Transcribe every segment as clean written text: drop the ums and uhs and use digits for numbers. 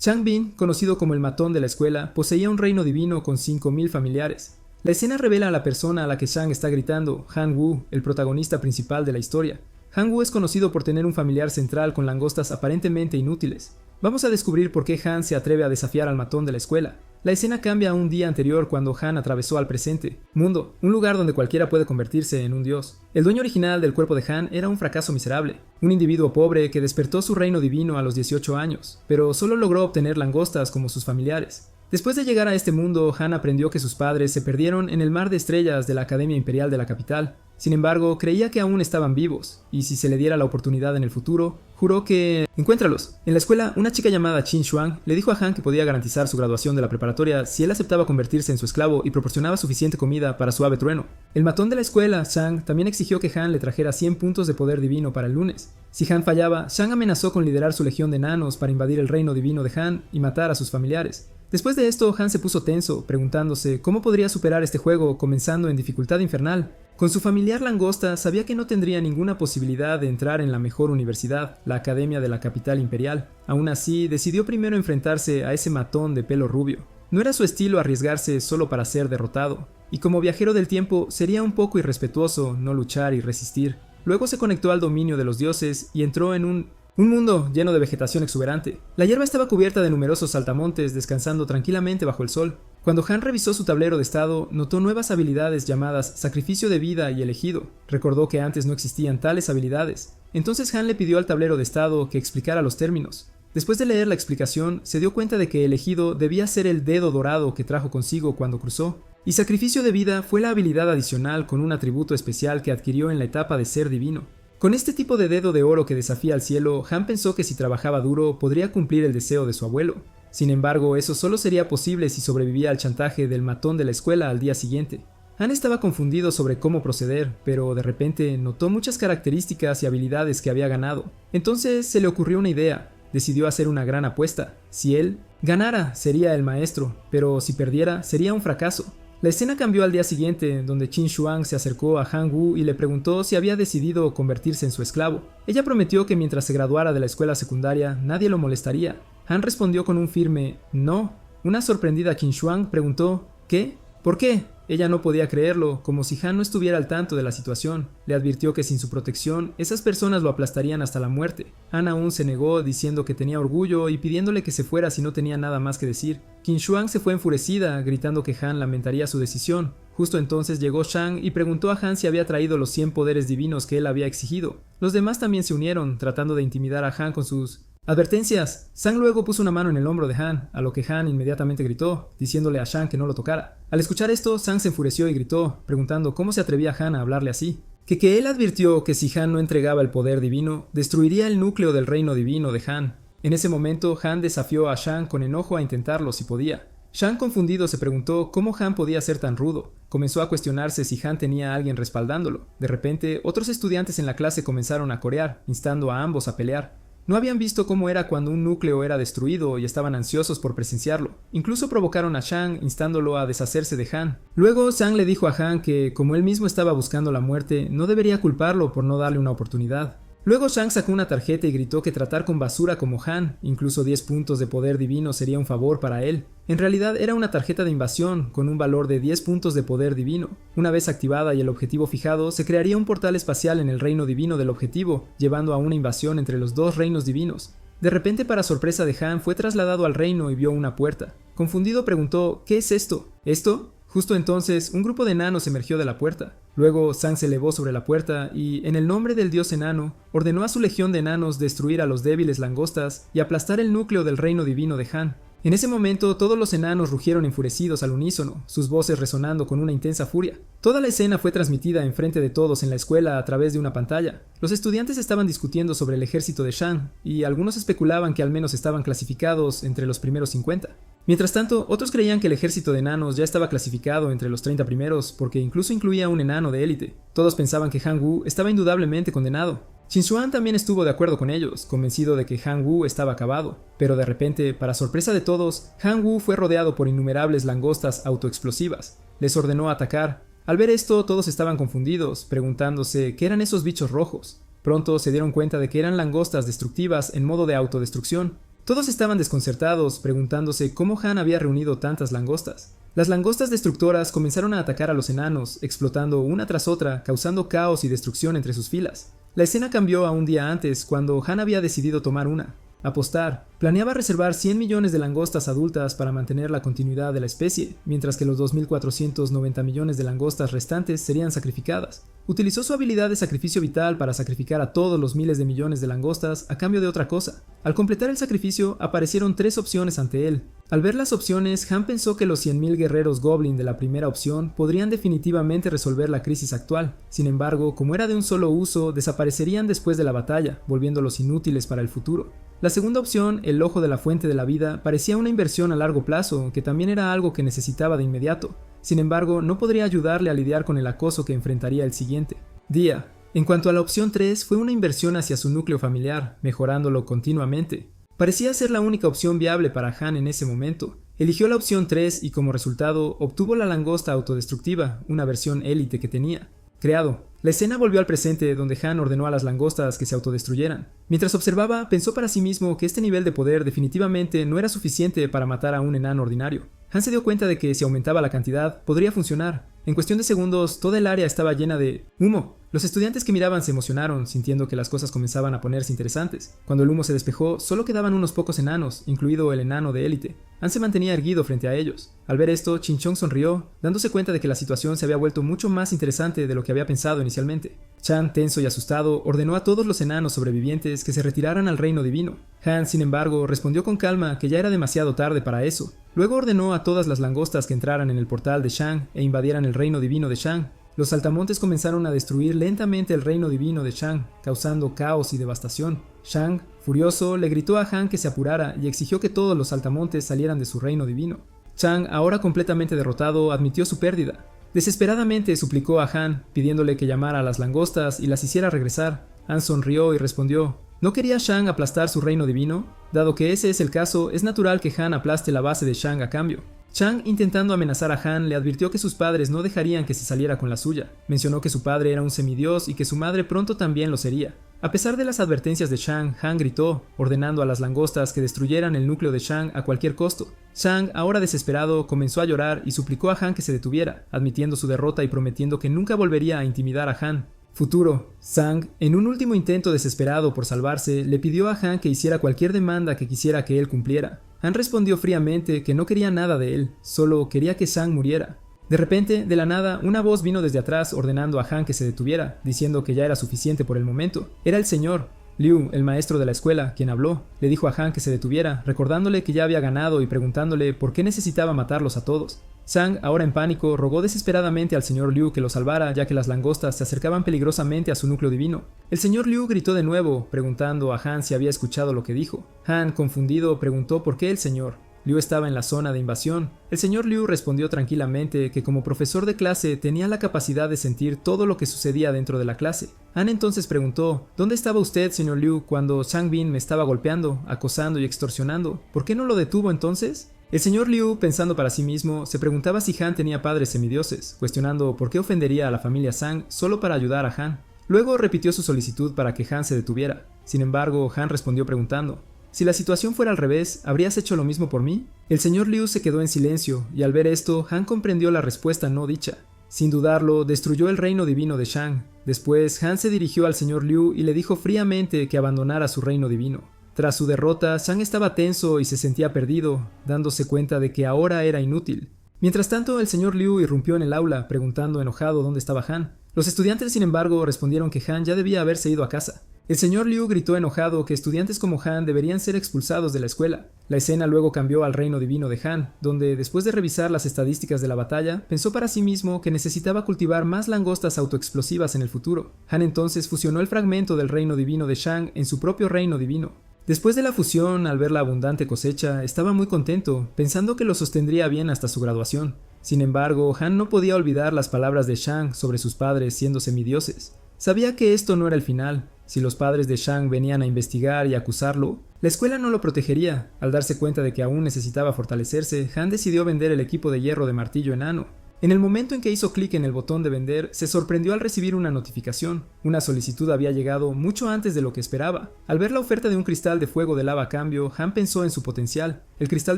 Chang Bin, conocido como el matón de la escuela, poseía un reino divino con 5000 familiares. La escena revela a la persona a la que Chang está gritando, Han Wu, el protagonista principal de la historia. Han Wu es conocido por tener un familiar central con langostas aparentemente inútiles. Vamos a descubrir por qué Han se atreve a desafiar al matón de la escuela. La escena cambia a un día anterior cuando Han atravesó al presente, mundo, un lugar donde cualquiera puede convertirse en un dios. El dueño original del cuerpo de Han era un fracaso miserable, un individuo pobre que despertó su reino divino a los 18 años, pero solo logró obtener langostas como sus familiares. Después de llegar a este mundo, Han aprendió que sus padres se perdieron en el mar de estrellas de la Academia Imperial de la capital. Sin embargo, creía que aún estaban vivos, y si se le diera la oportunidad en el futuro, juró que... ¡Encuéntralos! En la escuela, una chica llamada Qin Xuan le dijo a Han que podía garantizar su graduación de la preparatoria si él aceptaba convertirse en su esclavo y proporcionaba suficiente comida para su ave trueno. El matón de la escuela, Shang, también exigió que Han le trajera 100 puntos de poder divino para el lunes. Si Han fallaba, Shang amenazó con liderar su legión de enanos para invadir el reino divino de Han y matar a sus familiares. Después de esto, Han se puso tenso, preguntándose cómo podría superar este juego comenzando en dificultad infernal. Con su familiar langosta, sabía que no tendría ninguna posibilidad de entrar en la mejor universidad, la Academia de la Capital Imperial. Aún así, decidió primero enfrentarse a ese matón de pelo rubio. No era su estilo arriesgarse solo para ser derrotado, y como viajero del tiempo, sería un poco irrespetuoso no luchar y resistir. Luego se conectó al dominio de los dioses y entró en un mundo lleno de vegetación exuberante. La hierba estaba cubierta de numerosos saltamontes descansando tranquilamente bajo el sol. Cuando Han revisó su tablero de estado, notó nuevas habilidades llamadas sacrificio de vida y elegido. Recordó que antes no existían tales habilidades. Entonces Han le pidió al tablero de estado que explicara los términos. Después de leer la explicación, se dio cuenta de que elegido debía ser el dedo dorado que trajo consigo cuando cruzó. Y sacrificio de vida fue la habilidad adicional con un atributo especial que adquirió en la etapa de ser divino. Con este tipo de dedo de oro que desafía al cielo, Han pensó que si trabajaba duro podría cumplir el deseo de su abuelo. Sin embargo, eso solo sería posible si sobrevivía al chantaje del matón de la escuela al día siguiente. Han estaba confundido sobre cómo proceder, pero de repente notó muchas características y habilidades que había ganado. Entonces se le ocurrió una idea. Decidió hacer una gran apuesta. Si él ganara, sería el maestro, pero si perdiera, sería un fracaso. La escena cambió al día siguiente, donde Qin Xuan se acercó a Han Wu y le preguntó si había decidido convertirse en su esclavo. Ella prometió que mientras se graduara de la escuela secundaria, nadie lo molestaría. Han respondió con un firme «no». Una sorprendida Qin Xuan preguntó «¿qué? ¿Por qué?». Ella no podía creerlo, como si Han no estuviera al tanto de la situación. Le advirtió que sin su protección, esas personas lo aplastarían hasta la muerte. Han aún se negó, diciendo que tenía orgullo y pidiéndole que se fuera si no tenía nada más que decir. Qin Xuan se fue enfurecida, gritando que Han lamentaría su decisión. Justo entonces llegó Shang y preguntó a Han si había traído los 100 poderes divinos que él había exigido. Los demás también se unieron, tratando de intimidar a Han con sus advertencias. Shang luego puso una mano en el hombro de Han, a lo que Han inmediatamente gritó, diciéndole a Shang que no lo tocara. Al escuchar esto, Shang se enfureció y gritó, preguntando cómo se atrevía Han a hablarle así. Que él advirtió que si Han no entregaba el poder divino, destruiría el núcleo del reino divino de Han. En ese momento, Han desafió a Shang con enojo a intentarlo si podía. Shang, confundido, se preguntó cómo Han podía ser tan rudo. Comenzó a cuestionarse si Han tenía a alguien respaldándolo. De repente, otros estudiantes en la clase comenzaron a corear, instando a ambos a pelear. No habían visto cómo era cuando un núcleo era destruido y estaban ansiosos por presenciarlo. Incluso provocaron a Shang, instándolo a deshacerse de Han. Luego, Shang le dijo a Han que, como él mismo estaba buscando la muerte, no debería culparlo por no darle una oportunidad. Luego Shang sacó una tarjeta y gritó que tratar con basura como Han, incluso 10 puntos de poder divino, sería un favor para él. En realidad era una tarjeta de invasión con un valor de 10 puntos de poder divino. Una vez activada y el objetivo fijado, se crearía un portal espacial en el reino divino del objetivo, llevando a una invasión entre los dos reinos divinos. De repente, para sorpresa de Han, fue trasladado al reino y vio una puerta. Confundido preguntó ¿qué es esto? ¿Esto? Justo entonces, un grupo de enanos emergió de la puerta. Luego, Shang se elevó sobre la puerta y, en el nombre del dios enano, ordenó a su legión de enanos destruir a los débiles langostas y aplastar el núcleo del reino divino de Han. En ese momento, todos los enanos rugieron enfurecidos al unísono, sus voces resonando con una intensa furia. Toda la escena fue transmitida enfrente de todos en la escuela a través de una pantalla. Los estudiantes estaban discutiendo sobre el ejército de Shang, y algunos especulaban que al menos estaban clasificados entre los primeros 50. Mientras tanto, otros creían que el ejército de enanos ya estaba clasificado entre los 30 primeros, porque incluso incluía un enano de élite. Todos pensaban que Han Wu estaba indudablemente condenado. Qin Xuan también estuvo de acuerdo con ellos, convencido de que Han Wu estaba acabado. Pero de repente, para sorpresa de todos, Han Wu fue rodeado por innumerables langostas autoexplosivas. Les ordenó atacar. Al ver esto, todos estaban confundidos, preguntándose qué eran esos bichos rojos. Pronto se dieron cuenta de que eran langostas destructivas en modo de autodestrucción. Todos estaban desconcertados, preguntándose cómo Han había reunido tantas langostas. Las langostas destructoras comenzaron a atacar a los enanos, explotando una tras otra, causando caos y destrucción entre sus filas. La escena cambió a un día antes, cuando Han había decidido tomar una. Apostar. Planeaba reservar 100 millones de langostas adultas para mantener la continuidad de la especie, mientras que los 2.490 millones de langostas restantes serían sacrificadas. Utilizó su habilidad de sacrificio vital para sacrificar a todos los miles de millones de langostas a cambio de otra cosa. Al completar el sacrificio, aparecieron 3 opciones ante él. Al ver las opciones, Han pensó que los 100.000 guerreros Goblin de la primera opción podrían definitivamente resolver la crisis actual. Sin embargo, como era de un solo uso, desaparecerían después de la batalla, volviéndolos inútiles para el futuro. La segunda opción, el ojo de la fuente de la vida, parecía una inversión a largo plazo, que también era algo que necesitaba de inmediato. Sin embargo, no podría ayudarle a lidiar con el acoso que enfrentaría el siguiente día. En cuanto a la opción 3, fue una inversión hacia su núcleo familiar, mejorándolo continuamente. Parecía ser la única opción viable para Han en ese momento. Eligió la opción 3 y como resultado obtuvo la langosta autodestructiva, una versión élite que tenía. Creado. La escena volvió al presente, donde Han ordenó a las langostas que se autodestruyeran. Mientras observaba, pensó para sí mismo que este nivel de poder definitivamente no era suficiente para matar a un enano ordinario. Han se dio cuenta de que si aumentaba la cantidad, podría funcionar. En cuestión de segundos, toda el área estaba llena de humo. Los estudiantes que miraban se emocionaron, sintiendo que las cosas comenzaban a ponerse interesantes. Cuando el humo se despejó, solo quedaban unos pocos enanos, incluido el enano de élite. Han se mantenía erguido frente a ellos. Al ver esto, Ching-Chong sonrió, dándose cuenta de que la situación se había vuelto mucho más interesante de lo que había pensado inicialmente. Chan, tenso y asustado, ordenó a todos los enanos sobrevivientes que se retiraran al reino divino. Han, sin embargo, respondió con calma que ya era demasiado tarde para eso. Luego ordenó a todas las langostas que entraran en el portal de Shang e invadieran el reino divino de Shang. Los saltamontes comenzaron a destruir lentamente el reino divino de Shang, causando caos y devastación. Shang, furioso, le gritó a Han que se apurara y exigió que todos los saltamontes salieran de su reino divino. Shang, ahora completamente derrotado, admitió su pérdida. Desesperadamente suplicó a Han, pidiéndole que llamara a las langostas y las hiciera regresar. Han sonrió y respondió: ¿no quería Shang aplastar su reino divino? Dado que ese es el caso, es natural que Han aplaste la base de Shang a cambio. Shang, intentando amenazar a Han, le advirtió que sus padres no dejarían que se saliera con la suya. Mencionó que su padre era un semidios y que su madre pronto también lo sería. A pesar de las advertencias de Shang, Han gritó, ordenando a las langostas que destruyeran el núcleo de Shang a cualquier costo. Shang, ahora desesperado, comenzó a llorar y suplicó a Han que se detuviera, admitiendo su derrota y prometiendo que nunca volvería a intimidar a Han. Futuro. Shang, en un último intento desesperado por salvarse, le pidió a Han que hiciera cualquier demanda que quisiera que él cumpliera. Han respondió fríamente que no quería nada de él, solo quería que Shang muriera. De repente, de la nada, una voz vino desde atrás ordenando a Han que se detuviera, diciendo que ya era suficiente por el momento. Era el señor Liu, el maestro de la escuela, quien habló. Le dijo a Han que se detuviera, recordándole que ya había ganado y preguntándole por qué necesitaba matarlos a todos. Shang, ahora en pánico, rogó desesperadamente al señor Liu que lo salvara, ya que las langostas se acercaban peligrosamente a su núcleo divino. El señor Liu gritó de nuevo, preguntando a Han si había escuchado lo que dijo. Han, confundido, preguntó por qué el señor Liu estaba en la zona de invasión. El señor Liu respondió tranquilamente que como profesor de clase tenía la capacidad de sentir todo lo que sucedía dentro de la clase. Han entonces preguntó: ¿dónde estaba usted, señor Liu, cuando Shang Bin me estaba golpeando, acosando y extorsionando? ¿Por qué no lo detuvo entonces? El señor Liu, pensando para sí mismo, se preguntaba si Han tenía padres semidioses, cuestionando por qué ofendería a la familia Shang solo para ayudar a Han. Luego repitió su solicitud para que Han se detuviera. Sin embargo, Han respondió preguntando: si la situación fuera al revés, ¿habrías hecho lo mismo por mí? El señor Liu se quedó en silencio, y al ver esto, Han comprendió la respuesta no dicha. Sin dudarlo, destruyó el reino divino de Shang. Después, Han se dirigió al señor Liu y le dijo fríamente que abandonara su reino divino. Tras su derrota, Shang estaba tenso y se sentía perdido, dándose cuenta de que ahora era inútil. Mientras tanto, el señor Liu irrumpió en el aula, preguntando enojado dónde estaba Han. Los estudiantes, sin embargo, respondieron que Han ya debía haberse ido a casa. El señor Liu gritó enojado que estudiantes como Han deberían ser expulsados de la escuela. La escena luego cambió al reino divino de Han, donde, después de revisar las estadísticas de la batalla, pensó para sí mismo que necesitaba cultivar más langostas autoexplosivas en el futuro. Han entonces fusionó el fragmento del reino divino de Shang en su propio reino divino. Después de la fusión, al ver la abundante cosecha, estaba muy contento, pensando que lo sostendría bien hasta su graduación. Sin embargo, Han no podía olvidar las palabras de Shang sobre sus padres siendo semidioses. Sabía que esto no era el final. Si los padres de Shang venían a investigar y acusarlo, la escuela no lo protegería. Al darse cuenta de que aún necesitaba fortalecerse, Han decidió vender el equipo de hierro de martillo enano. En el momento en que hizo clic en el botón de vender, se sorprendió al recibir una notificación. Una solicitud había llegado mucho antes de lo que esperaba. Al ver la oferta de un cristal de fuego de lava a cambio, Han pensó en su potencial. El cristal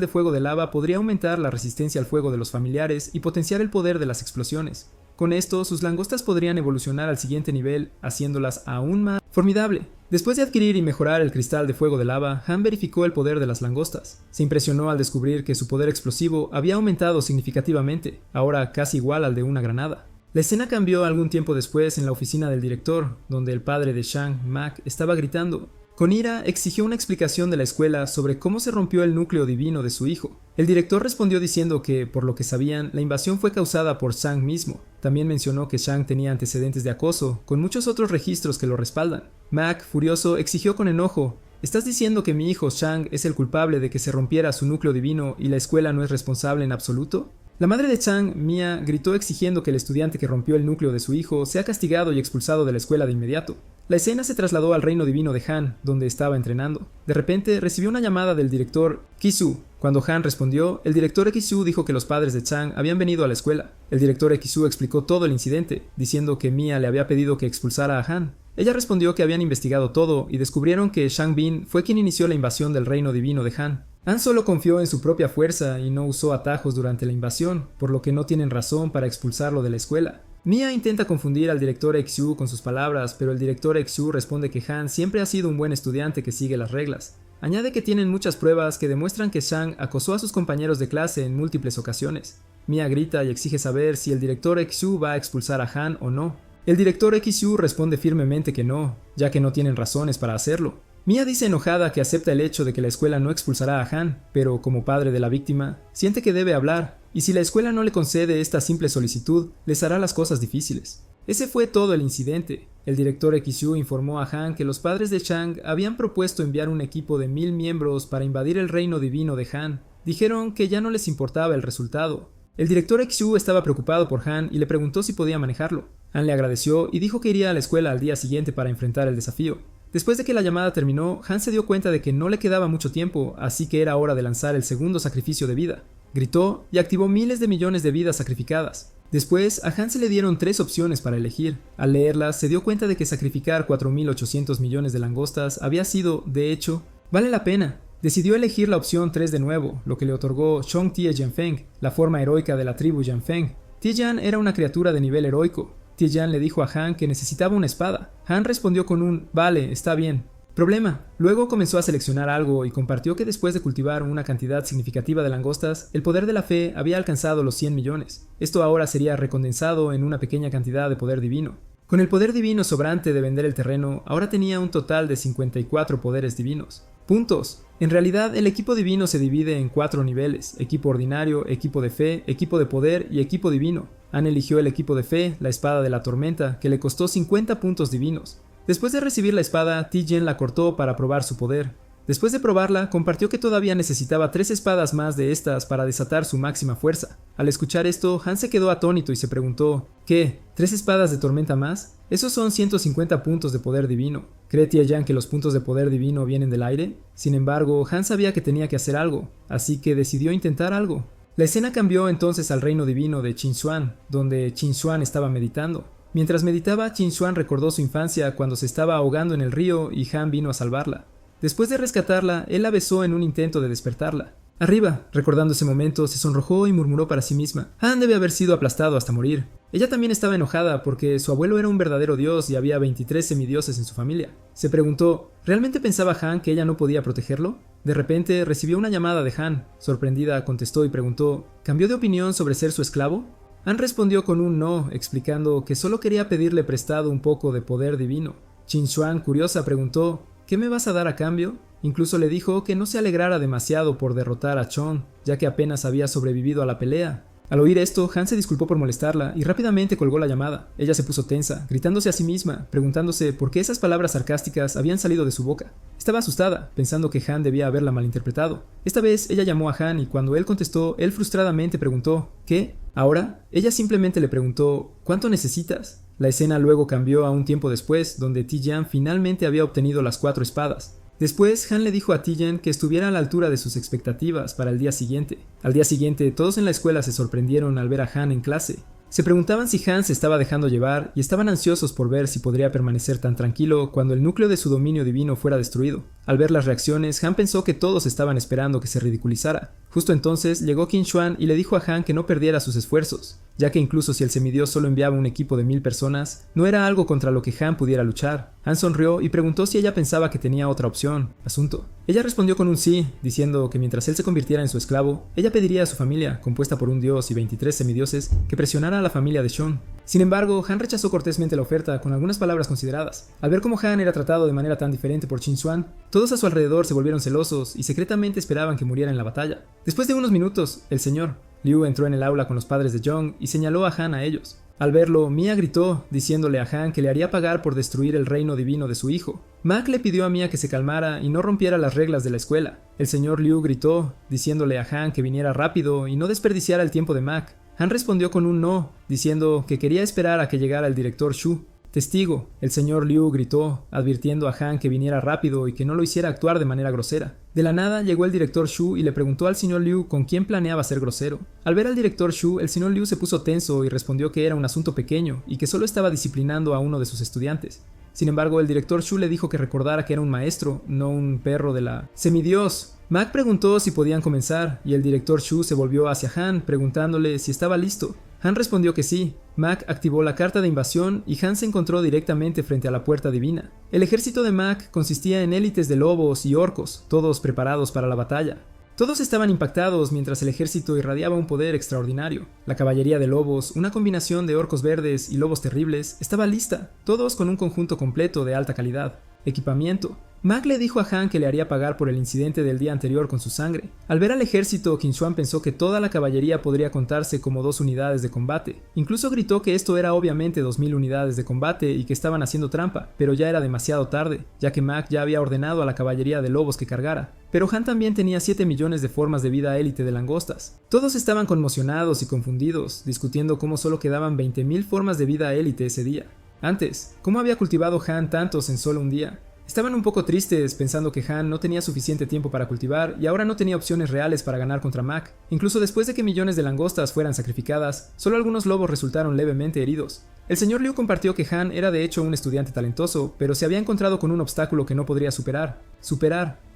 de fuego de lava podría aumentar la resistencia al fuego de los familiares y potenciar el poder de las explosiones. Con esto, sus langostas podrían evolucionar al siguiente nivel, haciéndolas aún más formidable. Después de adquirir y mejorar el cristal de fuego de lava, Han verificó el poder de las langostas. Se impresionó al descubrir que su poder explosivo había aumentado significativamente, ahora casi igual al de una granada. La escena cambió algún tiempo después en la oficina del director, donde el padre de Shang, Mac, estaba gritando. Con ira, exigió una explicación de la escuela sobre cómo se rompió el núcleo divino de su hijo. El director respondió diciendo que, por lo que sabían, la invasión fue causada por Shang mismo. También mencionó que Shang tenía antecedentes de acoso, con muchos otros registros que lo respaldan. Mac, furioso, exigió con enojo: ¿estás diciendo que mi hijo Shang es el culpable de que se rompiera su núcleo divino y la escuela no es responsable en absoluto? La madre de Chang, Mia, gritó exigiendo que el estudiante que rompió el núcleo de su hijo sea castigado y expulsado de la escuela de inmediato. La escena se trasladó al reino divino de Han, donde estaba entrenando. De repente, recibió una llamada del director Kisu. Cuando Han respondió, el director Kisu dijo que los padres de Chang habían venido a la escuela. El director Kisu explicó todo el incidente, diciendo que Mia le había pedido que expulsara a Han. Ella respondió que habían investigado todo y descubrieron que Shang Bin fue quien inició la invasión del reino divino de Han. Han solo confió en su propia fuerza y no usó atajos durante la invasión, por lo que no tienen razón para expulsarlo de la escuela. Mia intenta confundir al director Xiu con sus palabras, pero el director Xiu responde que Han siempre ha sido un buen estudiante que sigue las reglas. Añade que tienen muchas pruebas que demuestran que Shang acosó a sus compañeros de clase en múltiples ocasiones. Mia grita y exige saber si el director Xiu va a expulsar a Han o no. El director Xiu responde firmemente que no, ya que no tienen razones para hacerlo. Mia dice enojada que acepta el hecho de que la escuela no expulsará a Han, pero como padre de la víctima, siente que debe hablar, y si la escuela no le concede esta simple solicitud, les hará las cosas difíciles. Ese fue todo el incidente. El director Xiu informó a Han que los padres de Shang habían propuesto enviar un equipo de 1000 miembros para invadir el reino divino de Han. Dijeron que ya no les importaba el resultado. El director Xiu estaba preocupado por Han y le preguntó si podía manejarlo. Han le agradeció y dijo que iría a la escuela al día siguiente para enfrentar el desafío. Después de que la llamada terminó, Han se dio cuenta de que no le quedaba mucho tiempo, así que era hora de lanzar el segundo sacrificio de vida. Gritó y activó miles de millones de vidas sacrificadas. Después, a Han se le dieron 3 opciones para elegir. Al leerlas, se dio cuenta de que sacrificar 4.800 millones de langostas había sido, de hecho, vale la pena. Decidió elegir la opción 3 de nuevo, lo que le otorgó Chong Tie Jianfeng, la forma heroica de la tribu Jianfeng. Tie era una criatura de nivel heroico. Tie le dijo a Han que necesitaba una espada. Han respondió con un «Vale, está bien». Problema. Luego comenzó a seleccionar algo y compartió que después de cultivar una cantidad significativa de langostas, el poder de la fe había alcanzado los 100 millones. Esto ahora sería recondensado en una pequeña cantidad de poder divino. Con el poder divino sobrante de vender el terreno, ahora tenía un total de 54 poderes divinos. Puntos. En realidad, el equipo divino se divide en 4 niveles: equipo ordinario, equipo de fe, equipo de poder y equipo divino. Han eligió el equipo de fe, la espada de la tormenta, que le costó 50 puntos divinos. Después de recibir la espada, Tijen la cortó para probar su poder. Después de probarla, compartió que todavía necesitaba 3 espadas más de estas para desatar su máxima fuerza. Al escuchar esto, Han se quedó atónito y se preguntó: ¿qué? ¿3 espadas de tormenta más? Esos son 150 puntos de poder divino. ¿Cree Tian que los puntos de poder divino vienen del aire? Sin embargo, Han sabía que tenía que hacer algo, así que decidió intentar algo. La escena cambió entonces al reino divino de Qin Xuan, donde Qin Xuan estaba meditando. Mientras meditaba, Qin Xuan recordó su infancia cuando se estaba ahogando en el río y Han vino a salvarla. Después de rescatarla, él la besó en un intento de despertarla. Arriba, recordando ese momento, se sonrojó y murmuró para sí misma: Han debe haber sido aplastado hasta morir. Ella también estaba enojada porque su abuelo era un verdadero dios y había 23 semidioses en su familia. Se preguntó, ¿realmente pensaba Han que ella no podía protegerlo? De repente recibió una llamada de Han. Sorprendida, contestó y preguntó, ¿cambió de opinión sobre ser su esclavo? Han respondió con un no, explicando que solo quería pedirle prestado un poco de poder divino. Qin Xuan, curiosa, preguntó, ¿qué me vas a dar a cambio? Incluso le dijo que no se alegrara demasiado por derrotar a Chong, ya que apenas había sobrevivido a la pelea. Al oír esto, Han se disculpó por molestarla y rápidamente colgó la llamada. Ella se puso tensa, gritándose a sí misma, preguntándose por qué esas palabras sarcásticas habían salido de su boca. Estaba asustada, pensando que Han debía haberla malinterpretado. Esta vez ella llamó a Han y cuando él contestó, él frustradamente preguntó, ¿qué? ¿Ahora? Ella simplemente le preguntó, ¿cuánto necesitas? La escena luego cambió a un tiempo después, donde Tian finalmente había obtenido las 4 espadas. Después, Han le dijo a Tian que estuviera a la altura de sus expectativas para el día siguiente. Al día siguiente, todos en la escuela se sorprendieron al ver a Han en clase. Se preguntaban si Han se estaba dejando llevar y estaban ansiosos por ver si podría permanecer tan tranquilo cuando el núcleo de su dominio divino fuera destruido. Al ver las reacciones, Han pensó que todos estaban esperando que se ridiculizara. Justo entonces llegó Qin Xuan y le dijo a Han que no perdiera sus esfuerzos, ya que incluso si el semidios solo enviaba un equipo de 1000 personas, no era algo contra lo que Han pudiera luchar. Han sonrió y preguntó si ella pensaba que tenía otra asunto. Ella respondió con un sí, diciendo que mientras él se convirtiera en su esclavo, ella pediría a su familia, compuesta por un dios y 23 semidioses, que presionara a la familia de Shun. Sin embargo, Han rechazó cortésmente la oferta con algunas palabras consideradas. Al ver cómo Han era tratado de manera tan diferente por Qin Xuan, todos a su alrededor se volvieron celosos y secretamente esperaban que muriera en la batalla. Después de unos minutos, el señor Liu entró en el aula con los padres de Zhong y señaló a Han a ellos. Al verlo, Mia gritó, diciéndole a Han que le haría pagar por destruir el reino divino de su hijo. Mac le pidió a Mia que se calmara y no rompiera las reglas de la escuela. El señor Liu gritó, diciéndole a Han que viniera rápido y no desperdiciara el tiempo de Mac. Han respondió con un no, diciendo que quería esperar a que llegara el director Shu. Testigo, el señor Liu gritó, advirtiendo a Han que viniera rápido y que no lo hiciera actuar de manera grosera. De la nada llegó el director Shu y le preguntó al señor Liu con quién planeaba ser grosero. Al ver al director Shu, el señor Liu se puso tenso y respondió que era un asunto pequeño y que solo estaba disciplinando a uno de sus estudiantes. Sin embargo, el director Shu le dijo que recordara que era un maestro, no un perro de la semidios. Mac preguntó si podían comenzar y el director Shu se volvió hacia Han preguntándole si estaba listo. Han respondió que sí. Mac activó la carta de invasión y Han se encontró directamente frente a la puerta divina. El ejército de Mac consistía en élites de lobos y orcos, todos preparados para la batalla. Todos estaban impactados mientras el ejército irradiaba un poder extraordinario. La caballería de lobos, una combinación de orcos verdes y lobos terribles, estaba lista, todos con un conjunto completo de alta calidad. Equipamiento. Mac le dijo a Han que le haría pagar por el incidente del día anterior con su sangre. Al ver al ejército, Qin Xuan pensó que toda la caballería podría contarse como 2 unidades de combate. Incluso gritó que esto era obviamente 2000 unidades de combate y que estaban haciendo trampa, pero ya era demasiado tarde, ya que Mac ya había ordenado a la caballería de lobos que cargara. Pero Han también tenía 7 millones de formas de vida élite de langostas. Todos estaban conmocionados y confundidos, discutiendo cómo solo quedaban 20.000 formas de vida élite ese día. Antes, ¿cómo había cultivado Han tantos en solo un día? Estaban un poco tristes pensando que Han no tenía suficiente tiempo para cultivar y ahora no tenía opciones reales para ganar contra Mac. Incluso después de que millones de langostas fueran sacrificadas, solo algunos lobos resultaron levemente heridos. El señor Liu compartió que Han era de hecho un estudiante talentoso, pero se había encontrado con un obstáculo que no podría superar.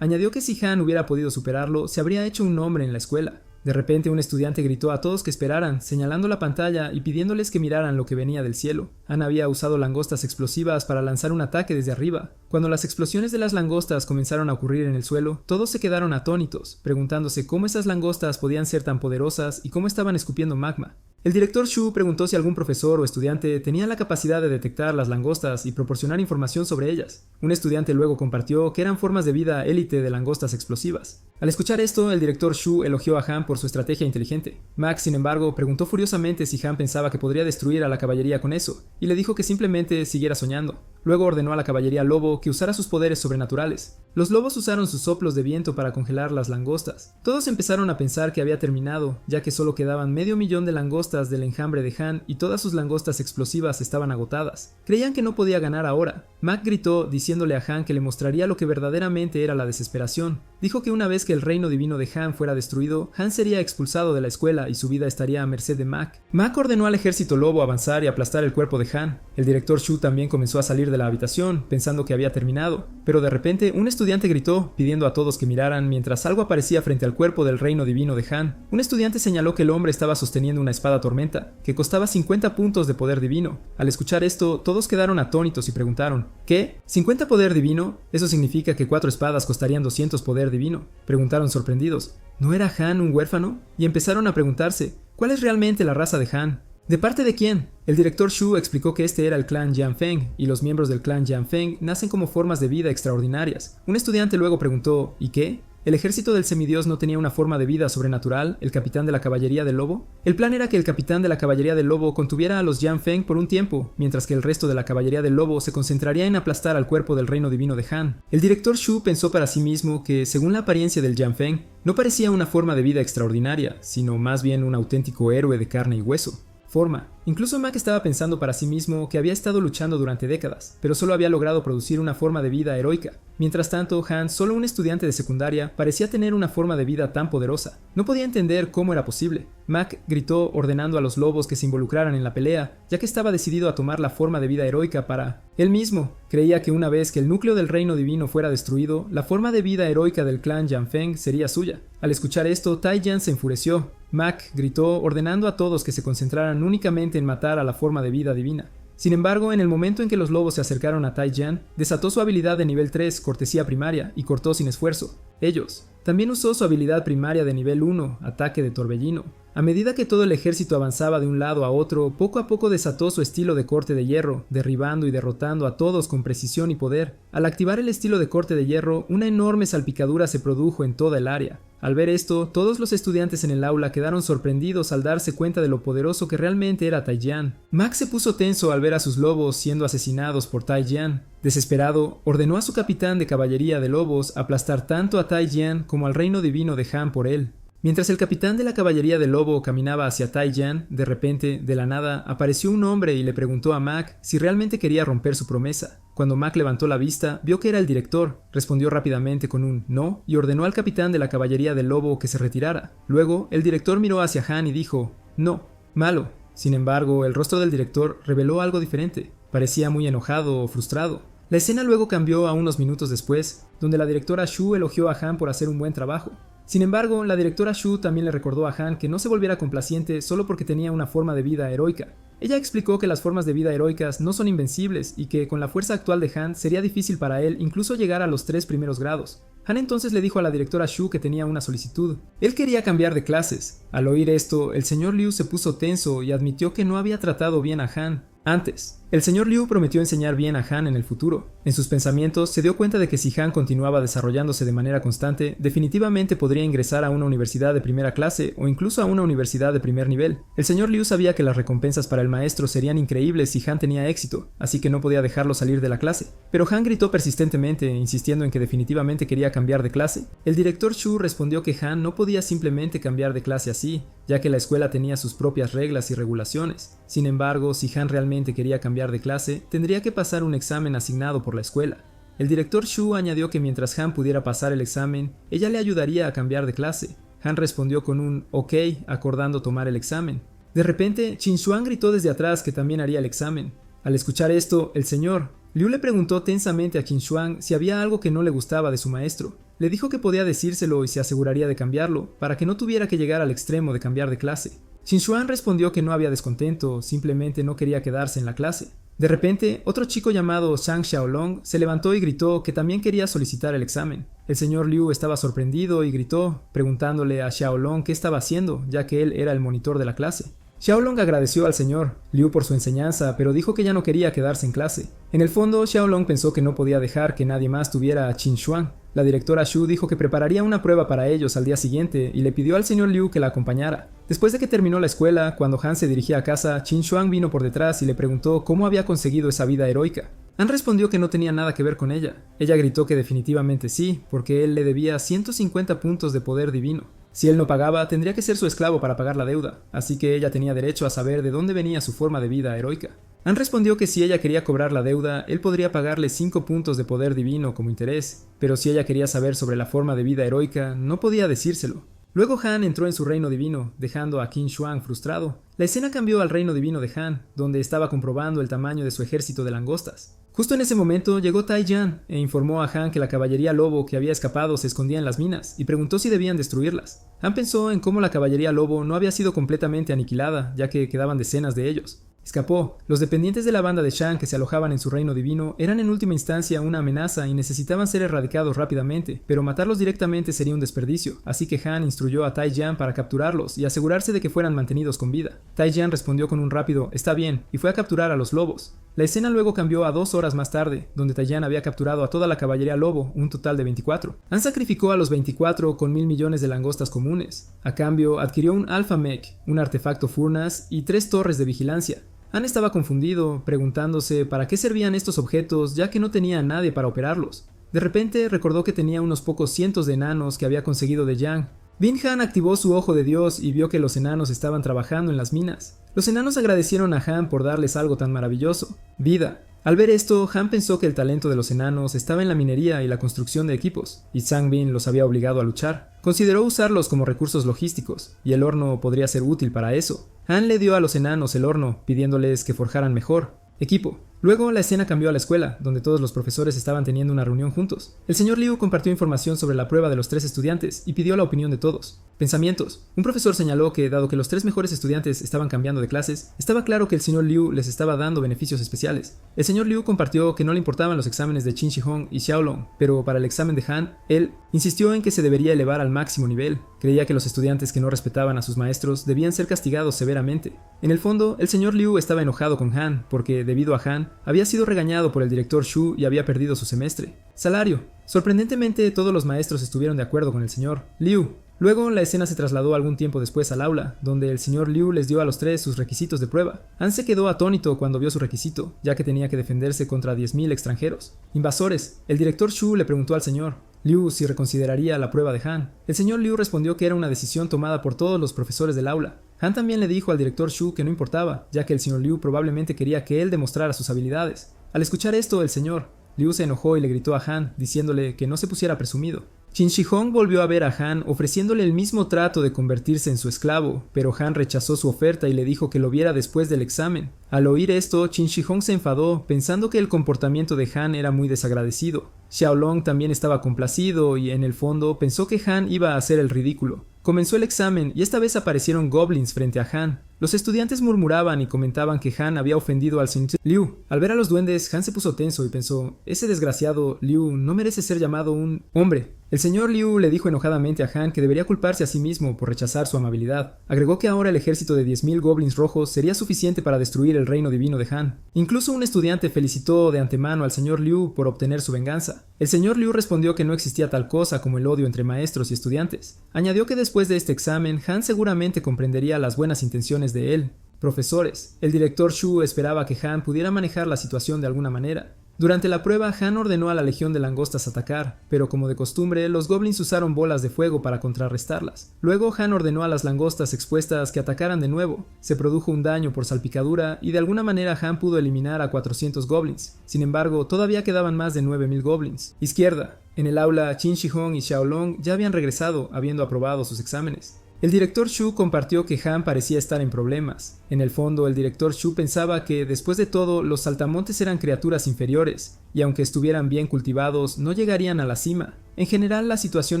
Añadió que si Han hubiera podido superarlo, se habría hecho un nombre en la escuela. De repente un estudiante gritó a todos que esperaran, señalando la pantalla y pidiéndoles que miraran lo que venía del cielo. Han había usado langostas explosivas para lanzar un ataque desde arriba. Cuando las explosiones de las langostas comenzaron a ocurrir en el suelo, todos se quedaron atónitos, preguntándose cómo esas langostas podían ser tan poderosas y cómo estaban escupiendo magma. El director Shu preguntó si algún profesor o estudiante tenía la capacidad de detectar las langostas y proporcionar información sobre ellas. Un estudiante luego compartió que eran formas de vida élite de langostas explosivas. Al escuchar esto, el director Shu elogió a Han por su estrategia inteligente. Max, sin embargo, preguntó furiosamente si Han pensaba que podría destruir a la caballería con eso, y le dijo que simplemente siguiera soñando. Luego ordenó a la caballería lobo que usara sus poderes sobrenaturales. Los lobos usaron sus soplos de viento para congelar las langostas. Todos empezaron a pensar que había terminado, ya que solo quedaban 500.000 de langostas del enjambre de Han y todas sus langostas explosivas estaban agotadas. Creían que no podía ganar ahora. Mac gritó diciéndole a Han que le mostraría lo que verdaderamente era la desesperación. Dijo que una vez que el reino divino de Han fuera destruido, Han sería expulsado de la escuela y su vida estaría a merced de Mac. Mac ordenó al ejército lobo avanzar y aplastar el cuerpo de Han. El director Shu también comenzó a salir de la habitación, pensando que había terminado, pero de repente un estudiante gritó, pidiendo a todos que miraran mientras algo aparecía frente al cuerpo del reino divino de Han. Un estudiante señaló que el hombre estaba sosteniendo una espada tormenta, que costaba 50 puntos de poder divino. Al escuchar esto, todos quedaron atónitos y preguntaron, ¿qué? ¿50 poder divino? ¿Eso significa que 4 espadas costarían 200 poder divino? Preguntaron sorprendidos. ¿No era Han un huérfano? Y empezaron a preguntarse, ¿cuál es realmente la raza de Han? ¿De parte de quién? El director Shu explicó que este era el clan Jianfeng, y los miembros del clan Jianfeng nacen como formas de vida extraordinarias. Un estudiante luego preguntó, ¿y qué? ¿El ejército del semidios no tenía una forma de vida sobrenatural, el capitán de la caballería del lobo? El plan era que el capitán de la caballería del lobo contuviera a los Jianfeng por un tiempo, mientras que el resto de la caballería del lobo se concentraría en aplastar al cuerpo del reino divino de Han. El director Shu pensó para sí mismo que, según la apariencia del Jianfeng, no parecía una forma de vida extraordinaria, sino más bien un auténtico héroe de carne y hueso. forma. Incluso Mac estaba pensando para sí mismo que había estado luchando durante décadas, pero solo había logrado producir una forma de vida heroica. Mientras tanto, Han, solo un estudiante de secundaria, parecía tener una forma de vida tan poderosa. No podía entender cómo era posible. Mac gritó ordenando a los lobos que se involucraran en la pelea, ya que estaba decidido a tomar la forma de vida heroica para... Él mismo creía que una vez que el núcleo del reino divino fuera destruido, la forma de vida heroica del clan Yanfeng sería suya. Al escuchar esto, Tai Yan se enfureció. Mac gritó ordenando a todos que se concentraran únicamente en matar a la forma de vida divina. Sin embargo, en el momento en que los lobos se acercaron a Tai Yan, desató su habilidad de nivel 3, cortesía primaria, y cortó sin esfuerzo. Ellos. También usó su habilidad primaria de nivel 1, ataque de torbellino. A medida que todo el ejército avanzaba de un lado a otro, poco a poco desató su estilo de corte de hierro, derribando y derrotando a todos con precisión y poder. Al activar el estilo de corte de hierro, una enorme salpicadura se produjo en toda el área. Al ver esto, todos los estudiantes en el aula quedaron sorprendidos al darse cuenta de lo poderoso que realmente era Tai Yan. Max se puso tenso al ver a sus lobos siendo asesinados por Tai Yan. Desesperado, ordenó a su capitán de caballería de lobos aplastar tanto a Tai Yan como al reino divino de Han por él. Mientras el capitán de la caballería del lobo caminaba hacia Tai Yan, de repente, de la nada, apareció un hombre y le preguntó a Mac si realmente quería romper su promesa. Cuando Mac levantó la vista, vio que era el director, respondió rápidamente con un no y ordenó al capitán de la caballería del lobo que se retirara. Luego, el director miró hacia Han y dijo, no, malo. Sin embargo, el rostro del director reveló algo diferente. Parecía muy enojado o frustrado. La escena luego cambió a unos minutos después, donde la directora Shu elogió a Han por hacer un buen trabajo. Sin embargo, la directora Shu también le recordó a Han que no se volviera complaciente solo porque tenía una forma de vida heroica. Ella explicó que las formas de vida heroicas no son invencibles y que con la fuerza actual de Han sería difícil para él incluso llegar a los 3 primeros grados. Han entonces le dijo a la directora Shu que tenía una solicitud. Él quería cambiar de clases. Al oír esto, el señor Liu se puso tenso y admitió que no había tratado bien a Han antes. El señor Liu prometió enseñar bien a Han en el futuro. En sus pensamientos se dio cuenta de que si Han continuaba desarrollándose de manera constante, definitivamente podría ingresar a una universidad de primera clase o incluso a una universidad de primer nivel. El señor Liu sabía que las recompensas para el maestro serían increíbles si Han tenía éxito, así que no podía dejarlo salir de la clase. Pero Han gritó persistentemente, insistiendo en que definitivamente quería cambiar de clase. El director Shu respondió que Han no podía simplemente cambiar de clase así, ya que la escuela tenía sus propias reglas y regulaciones. Sin embargo, si Han realmente quería cambiar de clase, tendría que pasar un examen asignado por la escuela. El director Shu añadió que mientras Han pudiera pasar el examen, ella le ayudaría a cambiar de clase. Han respondió con un ok, acordando tomar el examen. De repente, Qin Xuan gritó desde atrás que también haría el examen. Al escuchar esto, el señor Liu le preguntó tensamente a Qin Xuan si había algo que no le gustaba de su maestro. Le dijo que podía decírselo y se aseguraría de cambiarlo, para que no tuviera que llegar al extremo de cambiar de clase. Qin Xuan respondió que no había descontento, simplemente no quería quedarse en la clase. De repente, otro chico llamado Zhang Xiaolong se levantó y gritó que también quería solicitar el examen. El señor Liu estaba sorprendido y gritó, preguntándole a Xiaolong qué estaba haciendo, ya que él era el monitor de la clase. Xiaolong agradeció al señor Liu por su enseñanza, pero dijo que ya no quería quedarse en clase. En el fondo, Xiaolong pensó que no podía dejar que nadie más tuviera a Qin Xuan. La directora Shu dijo que prepararía una prueba para ellos al día siguiente y le pidió al señor Liu que la acompañara. Después de que terminó la escuela, cuando Han se dirigía a casa, Qin Xuan vino por detrás y le preguntó cómo había conseguido esa vida heroica. Han respondió que no tenía nada que ver con ella. Ella gritó que definitivamente sí, porque él le debía 150 puntos de poder divino. Si él no pagaba, tendría que ser su esclavo para pagar la deuda, así que ella tenía derecho a saber de dónde venía su forma de vida heroica. Han respondió que si ella quería cobrar la deuda, él podría pagarle 5 puntos de poder divino como interés, pero si ella quería saber sobre la forma de vida heroica, no podía decírselo. Luego Han entró en su reino divino, dejando a Qin Xuan frustrado. La escena cambió al reino divino de Han, donde estaba comprobando el tamaño de su ejército de langostas. Justo en ese momento llegó Tai Yan e informó a Han que la caballería lobo que había escapado se escondía en las minas y preguntó si debían destruirlas. Han pensó en cómo la caballería lobo no había sido completamente aniquilada, ya que quedaban decenas de ellos. Escapó. Los dependientes de la banda de Shang que se alojaban en su reino divino eran en última instancia una amenaza y necesitaban ser erradicados rápidamente, pero matarlos directamente sería un desperdicio, así que Han instruyó a Tai Yan para capturarlos y asegurarse de que fueran mantenidos con vida. Tai Yan respondió con un rápido "está bien" y fue a capturar a los lobos. La escena luego cambió a 2 horas más tarde, donde Tai Yan había capturado a toda la caballería lobo, un total de 24. Han sacrificó a los 24 con 1.000 millones de langostas comunes. A cambio, adquirió un Alpha Mech, un artefacto Furnace y 3 torres de vigilancia. Han estaba confundido, preguntándose para qué servían estos objetos ya que no tenía a nadie para operarlos. De repente recordó que tenía unos pocos cientos de enanos que había conseguido de Yang. Bin Han activó su ojo de Dios y vio que los enanos estaban trabajando en las minas. Los enanos agradecieron a Han por darles algo tan maravilloso, vida. Al ver esto, Han pensó que el talento de los enanos estaba en la minería y la construcción de equipos, y Zhang Bin los había obligado a luchar. Consideró usarlos como recursos logísticos, y el horno podría ser útil para eso. Han le dio a los enanos el horno, pidiéndoles que forjaran mejor equipo. Luego la escena cambió a la escuela, donde todos los profesores estaban teniendo una reunión juntos. El señor Liu compartió información sobre la prueba de los 3 estudiantes y pidió la opinión de todos. Pensamientos. Un profesor señaló que, dado que los 3 mejores estudiantes estaban cambiando de clases, estaba claro que el señor Liu les estaba dando beneficios especiales. El señor Liu compartió que no le importaban los exámenes de Qin Shi Huang y Xiaolong, pero para el examen de Han, él insistió en que se debería elevar al máximo nivel. Creía que los estudiantes que no respetaban a sus maestros debían ser castigados severamente. En el fondo, el señor Liu estaba enojado con Han, porque, debido a Han, había sido regañado por el director Shu y había perdido su semestre. Salario. Sorprendentemente, todos los maestros estuvieron de acuerdo con el señor Liu. Luego, la escena se trasladó algún tiempo después al aula, donde el señor Liu les dio a los 3 sus requisitos de prueba. Han se quedó atónito cuando vio su requisito, ya que tenía que defenderse contra 10.000 extranjeros. Invasores. El director Shu le preguntó al señor Liu si reconsideraría la prueba de Han. El señor Liu respondió que era una decisión tomada por todos los profesores del aula. Han también le dijo al director Shu que no importaba, ya que el señor Liu probablemente quería que él demostrara sus habilidades. Al escuchar esto, el señor Liu se enojó y le gritó a Han, diciéndole que no se pusiera presumido. Qin Shi Huang volvió a ver a Han ofreciéndole el mismo trato de convertirse en su esclavo, pero Han rechazó su oferta y le dijo que lo viera después del examen. Al oír esto, Qin Shi Huang se enfadó, pensando que el comportamiento de Han era muy desagradecido. Xiaolong también estaba complacido y, en el fondo, pensó que Han iba a hacer el ridículo. Comenzó el examen y esta vez aparecieron goblins frente a Han. Los estudiantes murmuraban y comentaban que Han había ofendido al señor Liu. Al ver a los duendes, Han se puso tenso y pensó, ese desgraciado Liu no merece ser llamado un hombre. El señor Liu le dijo enojadamente a Han que debería culparse a sí mismo por rechazar su amabilidad. Agregó que ahora el ejército de 10.000 goblins rojos sería suficiente para destruir el reino divino de Han. Incluso un estudiante felicitó de antemano al señor Liu por obtener su venganza. El señor Liu respondió que no existía tal cosa como el odio entre maestros y estudiantes. Añadió que después de este examen, Han seguramente comprendería las buenas intenciones de él. Profesores. El director Shu esperaba que Han pudiera manejar la situación de alguna manera. Durante la prueba, Han ordenó a la legión de langostas atacar, pero como de costumbre, los goblins usaron bolas de fuego para contrarrestarlas. Luego, Han ordenó a las langostas expuestas que atacaran de nuevo. Se produjo un daño por salpicadura y de alguna manera Han pudo eliminar a 400 goblins. Sin embargo, todavía quedaban más de 9.000 goblins. Izquierda. En el aula, Qin Shi Huang y Xiaolong ya habían regresado, habiendo aprobado sus exámenes. El director Shu compartió que Han parecía estar en problemas. En el fondo, el director Shu pensaba que, después de todo, los saltamontes eran criaturas inferiores, y aunque estuvieran bien cultivados, no llegarían a la cima. En general, la situación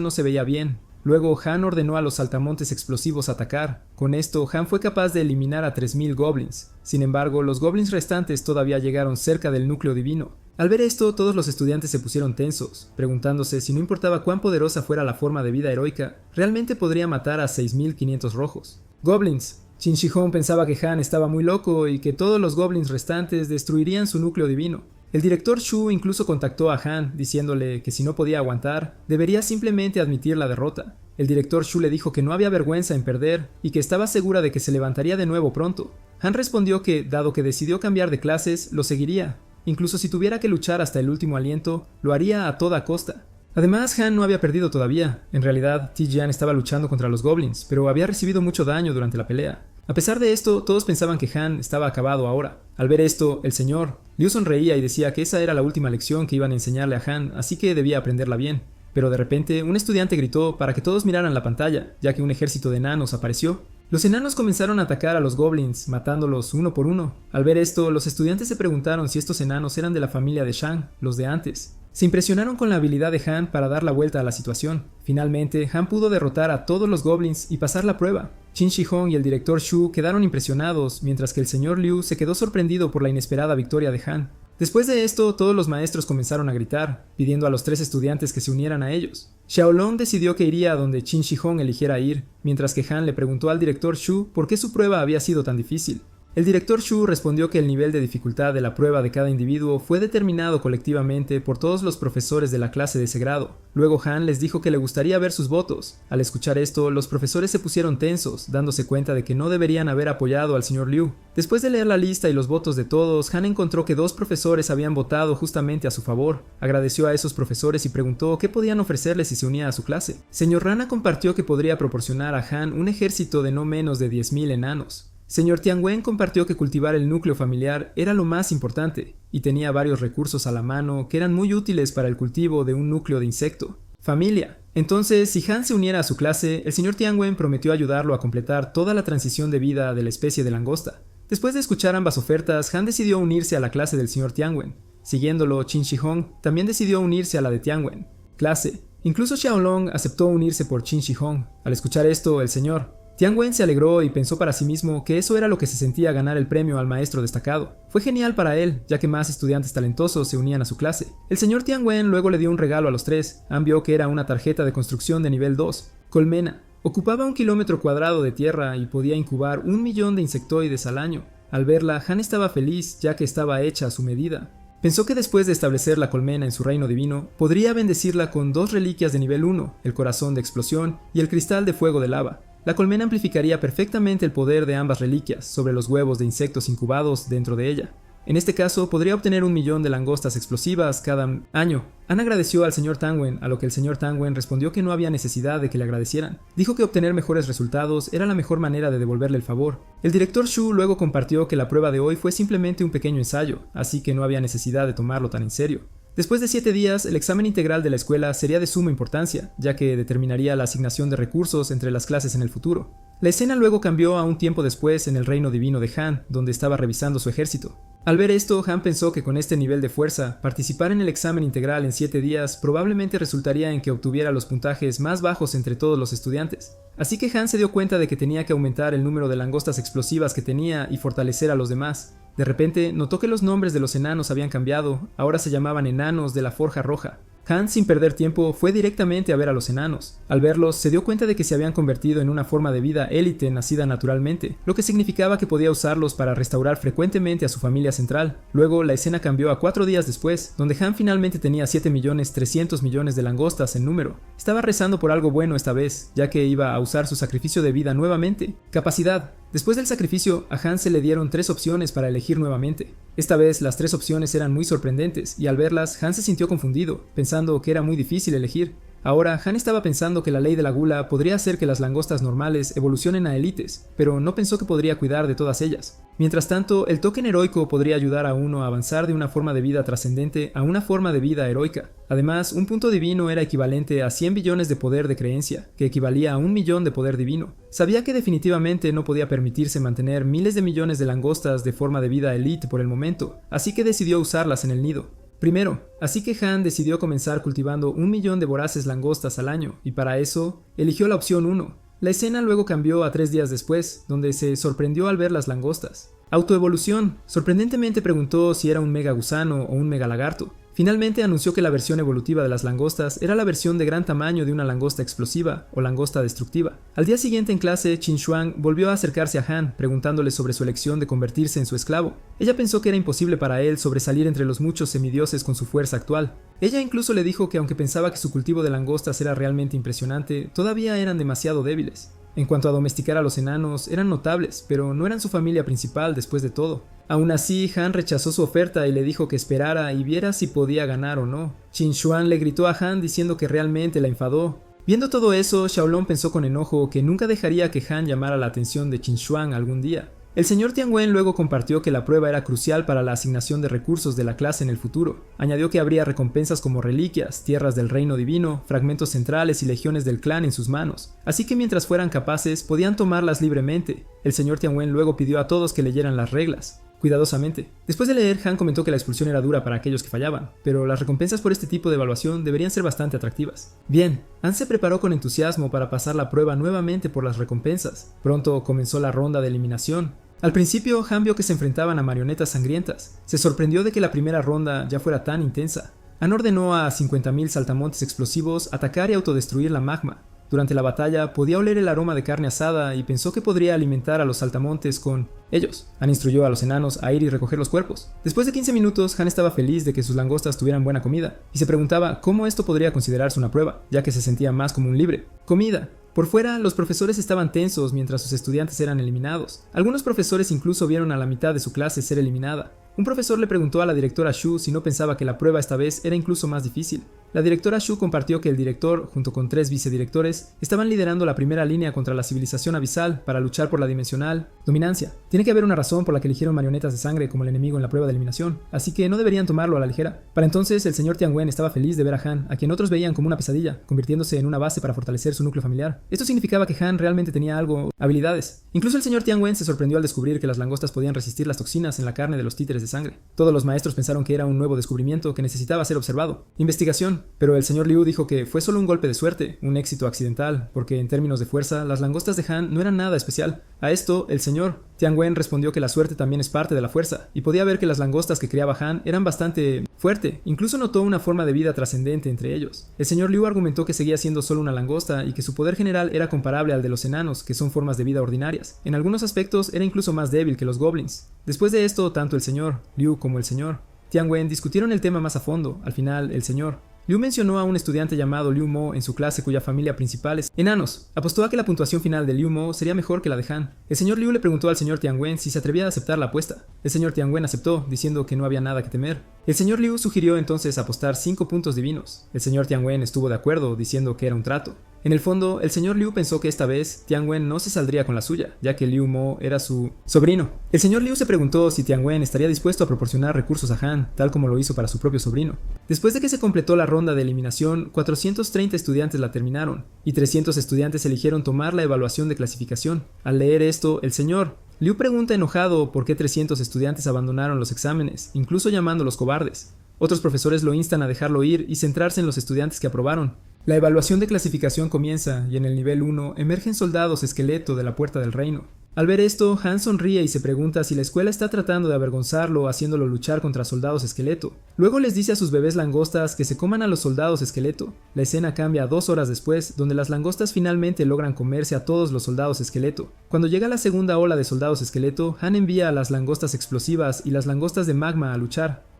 no se veía bien. Luego, Han ordenó a los saltamontes explosivos atacar. Con esto, Han fue capaz de eliminar a 3.000 goblins. Sin embargo, los goblins restantes todavía llegaron cerca del núcleo divino. Al ver esto, todos los estudiantes se pusieron tensos, preguntándose si no importaba cuán poderosa fuera la forma de vida heroica, realmente podría matar a 6.500 rojos. Goblins. Qin Shi Huang pensaba que Han estaba muy loco y que todos los goblins restantes destruirían su núcleo divino. El director Shu incluso contactó a Han, diciéndole que si no podía aguantar, debería simplemente admitir la derrota. El director Shu le dijo que no había vergüenza en perder y que estaba segura de que se levantaría de nuevo pronto. Han respondió que, dado que decidió cambiar de clases, lo seguiría. Incluso si tuviera que luchar hasta el último aliento, lo haría a toda costa. Además, Han no había perdido todavía. En realidad, Tijian estaba luchando contra los goblins, pero había recibido mucho daño durante la pelea. A pesar de esto, todos pensaban que Han estaba acabado ahora. Al ver esto, el señor Liu sonreía y decía que esa era la última lección que iban a enseñarle a Han, así que debía aprenderla bien. Pero de repente, un estudiante gritó para que todos miraran la pantalla, ya que un ejército de enanos apareció. Los enanos comenzaron a atacar a los goblins, matándolos uno por uno. Al ver esto, los estudiantes se preguntaron si estos enanos eran de la familia de Shang, los de antes. Se impresionaron con la habilidad de Han para dar la vuelta a la situación. Finalmente, Han pudo derrotar a todos los goblins y pasar la prueba. Qin Shi Huang y el director Shu quedaron impresionados, mientras que el señor Liu se quedó sorprendido por la inesperada victoria de Han. Después de esto, todos los maestros comenzaron a gritar, pidiendo a los 3 estudiantes que se unieran a ellos. Xiaolong decidió que iría a donde Qin Shi Huang eligiera ir, mientras que Han le preguntó al director Shu por qué su prueba había sido tan difícil. El director Shu respondió que el nivel de dificultad de la prueba de cada individuo fue determinado colectivamente por todos los profesores de la clase de ese grado. Luego Han les dijo que le gustaría ver sus votos. Al escuchar esto, los profesores se pusieron tensos, dándose cuenta de que no deberían haber apoyado al señor Liu. Después de leer la lista y los votos de todos, Han encontró que 2 profesores habían votado justamente a su favor. Agradeció a esos profesores y preguntó qué podían ofrecerle si se unía a su clase. Señor Rana compartió que podría proporcionar a Han un ejército de no menos de 10.000 enanos. Señor Tianwen compartió que cultivar el núcleo familiar era lo más importante, y tenía varios recursos a la mano que eran muy útiles para el cultivo de un núcleo de insecto. Familia. Entonces, si Han se uniera a su clase, el señor Tianwen prometió ayudarlo a completar toda la transición de vida de la especie de langosta. Después de escuchar ambas ofertas, Han decidió unirse a la clase del señor Tianwen. Siguiéndolo, Qin Shi Huang también decidió unirse a la de Tianwen. Clase. Incluso Xiaolong aceptó unirse por Qin Shi Huang. Al escuchar esto, el señor Tianwen se alegró y pensó para sí mismo que eso era lo que se sentía ganar el premio al maestro destacado. Fue genial para él, ya que más estudiantes talentosos se unían a su clase. El señor Tianwen luego le dio un regalo a los 3. Han vio que era una tarjeta de construcción de nivel 2. Colmena. Ocupaba 1 kilómetro cuadrado de tierra y podía incubar 1 millón de insectoides al año. Al verla, Han estaba feliz, ya que estaba hecha a su medida. Pensó que después de establecer la colmena en su reino divino, podría bendecirla con 2 reliquias de nivel 1, el corazón de explosión y el cristal de fuego de lava. La colmena amplificaría perfectamente el poder de ambas reliquias sobre los huevos de insectos incubados dentro de ella. En este caso, podría obtener 1 millón de langostas explosivas cada año. Han agradeció al señor Tianwen, a lo que el señor Tianwen respondió que no había necesidad de que le agradecieran. Dijo que obtener mejores resultados era la mejor manera de devolverle el favor. El director Shu luego compartió que la prueba de hoy fue simplemente un pequeño ensayo, así que no había necesidad de tomarlo tan en serio. Después de 7 días, el examen integral de la escuela sería de suma importancia, ya que determinaría la asignación de recursos entre las clases en el futuro. La escena luego cambió a un tiempo después en el reino divino de Han, donde estaba revisando su ejército. Al ver esto, Han pensó que con este nivel de fuerza, participar en el examen integral en 7 días probablemente resultaría en que obtuviera los puntajes más bajos entre todos los estudiantes. Así que Han se dio cuenta de que tenía que aumentar el número de langostas explosivas que tenía y fortalecer a los demás. De repente, notó que los nombres de los enanos habían cambiado, ahora se llamaban enanos de la Forja Roja. Han, sin perder tiempo, fue directamente a ver a los enanos. Al verlos, se dio cuenta de que se habían convertido en una forma de vida élite nacida naturalmente, lo que significaba que podía usarlos para restaurar frecuentemente a su familia central. Luego, la escena cambió a 4 días después, donde Han finalmente tenía 7.300.000.000 de langostas en número. Estaba rezando por algo bueno esta vez, ya que iba a usar su sacrificio de vida nuevamente. Capacidad. Después del sacrificio, a Han se le dieron 3 opciones para elegir nuevamente. Esta vez las 3 opciones eran muy sorprendentes, y al verlas, Han se sintió confundido, pensando que era muy difícil elegir. Ahora, Han estaba pensando que la ley de la gula podría hacer que las langostas normales evolucionen a élites, pero no pensó que podría cuidar de todas ellas. Mientras tanto, el token heroico podría ayudar a uno a avanzar de una forma de vida trascendente a una forma de vida heroica. Además, un punto divino era equivalente a 100 billones de poder de creencia, que equivalía a 1 millón de poder divino. Sabía que definitivamente no podía permitirse mantener miles de millones de langostas de forma de vida elite por el momento, así que decidió usarlas en el nido. Primero, así que Han decidió comenzar cultivando 1 millón de voraces langostas al año, y para eso, eligió la opción 1. La escena luego cambió a 3 días después, donde se sorprendió al ver las langostas. Autoevolución. Sorprendentemente preguntó si era un mega gusano o un mega lagarto. Finalmente anunció que la versión evolutiva de las langostas era la versión de gran tamaño de una langosta explosiva o langosta destructiva. Al día siguiente en clase, Qin Shuang volvió a acercarse a Han, preguntándole sobre su elección de convertirse en su esclavo. Ella pensó que era imposible para él sobresalir entre los muchos semidioses con su fuerza actual. Ella incluso le dijo que aunque pensaba que su cultivo de langostas era realmente impresionante, todavía eran demasiado débiles. En cuanto a domesticar a los enanos, eran notables, pero no eran su familia principal después de todo. Aún así, Han rechazó su oferta y le dijo que esperara y viera si podía ganar o no. Qin Shuang le gritó a Han diciendo que realmente la enfadó. Viendo todo eso, Xiaolong pensó con enojo que nunca dejaría que Han llamara la atención de Qin Shuang algún día. El señor Tianwen luego compartió que la prueba era crucial para la asignación de recursos de la clase en el futuro. Añadió que habría recompensas como reliquias, tierras del reino divino, fragmentos centrales y legiones del clan en sus manos, así que mientras fueran capaces podían tomarlas libremente. El señor Tianwen luego pidió a todos que leyeran las reglas cuidadosamente. Después de leer, Han comentó que la expulsión era dura para aquellos que fallaban, pero las recompensas por este tipo de evaluación deberían ser bastante atractivas. Bien, Han se preparó con entusiasmo para pasar la prueba nuevamente por las recompensas. Pronto comenzó la ronda de eliminación. Al principio, Han vio que se enfrentaban a marionetas sangrientas. Se sorprendió de que la primera ronda ya fuera tan intensa. Han ordenó a 50.000 saltamontes explosivos atacar y autodestruir la magma. Durante la batalla podía oler el aroma de carne asada y pensó que podría alimentar a los saltamontes con ellos. Han instruyó a los enanos a ir y recoger los cuerpos. Después de 15 minutos, Han estaba feliz de que sus langostas tuvieran buena comida, y se preguntaba cómo esto podría considerarse una prueba, ya que se sentía más como un libre. Comida. Por fuera, los profesores estaban tensos mientras sus estudiantes eran eliminados. Algunos profesores incluso vieron a la mitad de su clase ser eliminada. Un profesor le preguntó a la directora Shu si no pensaba que la prueba esta vez era incluso más difícil. La directora Shu compartió que el director, junto con 3 vicedirectores, estaban liderando la primera línea contra la civilización abisal para luchar por la dimensional dominancia. Tiene que haber una razón por la que eligieron marionetas de sangre como el enemigo en la prueba de eliminación, así que no deberían tomarlo a la ligera. Para entonces, el señor Tian Wen estaba feliz de ver a Han, a quien otros veían como una pesadilla, convirtiéndose en una base para fortalecer su núcleo familiar. Esto significaba que Han realmente tenía habilidades. Incluso el señor Tian Wen se sorprendió al descubrir que las langostas podían resistir las toxinas en la carne de los títeres de sangre. Todos los maestros pensaron que era un nuevo descubrimiento que necesitaba ser observado. Investigación, pero el señor Liu dijo que fue solo un golpe de suerte, un éxito accidental, porque en términos de fuerza, las langostas de Han no eran nada especial. A esto, el señor Tian Wen respondió que la suerte también es parte de la fuerza, y podía ver que las langostas que criaba Han eran bastante fuerte. Incluso notó una forma de vida trascendente entre ellos. El señor Liu argumentó que seguía siendo solo una langosta y que su poder general era comparable al de los enanos, que son formas de vida ordinarias. En algunos aspectos era incluso más débil que los goblins. Después de esto, tanto el señor Liu como el señor Tian Wen discutieron el tema más a fondo. Al final, el señor Liu mencionó a un estudiante llamado Liu Mo en su clase cuya familia principal es enanos. Apostó a que la puntuación final de Liu Mo sería mejor que la de Han. El señor Liu le preguntó al señor Tian Wen si se atrevía a aceptar la apuesta. El señor Tian Wen aceptó, diciendo que no había nada que temer. El señor Liu sugirió entonces apostar 5 puntos divinos. El señor Tian Wen estuvo de acuerdo, diciendo que era un trato. En el fondo, el señor Liu pensó que esta vez Tian Wen no se saldría con la suya, ya que Liu Mo era su sobrino. El señor Liu se preguntó si Tian Wen estaría dispuesto a proporcionar recursos a Han, tal como lo hizo para su propio sobrino. Después de que se completó la ronda de eliminación, 430 estudiantes la terminaron, y 300 estudiantes eligieron tomar la evaluación de clasificación. Al leer esto, el señor Liu pregunta enojado por qué 300 estudiantes abandonaron los exámenes, incluso llamándolos cobardes. Otros profesores lo instan a dejarlo ir y centrarse en los estudiantes que aprobaron. La evaluación de clasificación comienza y en el nivel 1 emergen soldados esqueleto de la puerta del reino. Al ver esto, Han sonríe y se pregunta si la escuela está tratando de avergonzarlo haciéndolo luchar contra soldados esqueleto. Luego les dice a sus bebés langostas que se coman a los soldados esqueleto. La escena cambia 2 horas después, donde las langostas finalmente logran comerse a todos los soldados esqueleto. Cuando llega la segunda ola de soldados esqueleto, Han envía a las langostas explosivas y las langostas de magma a luchar.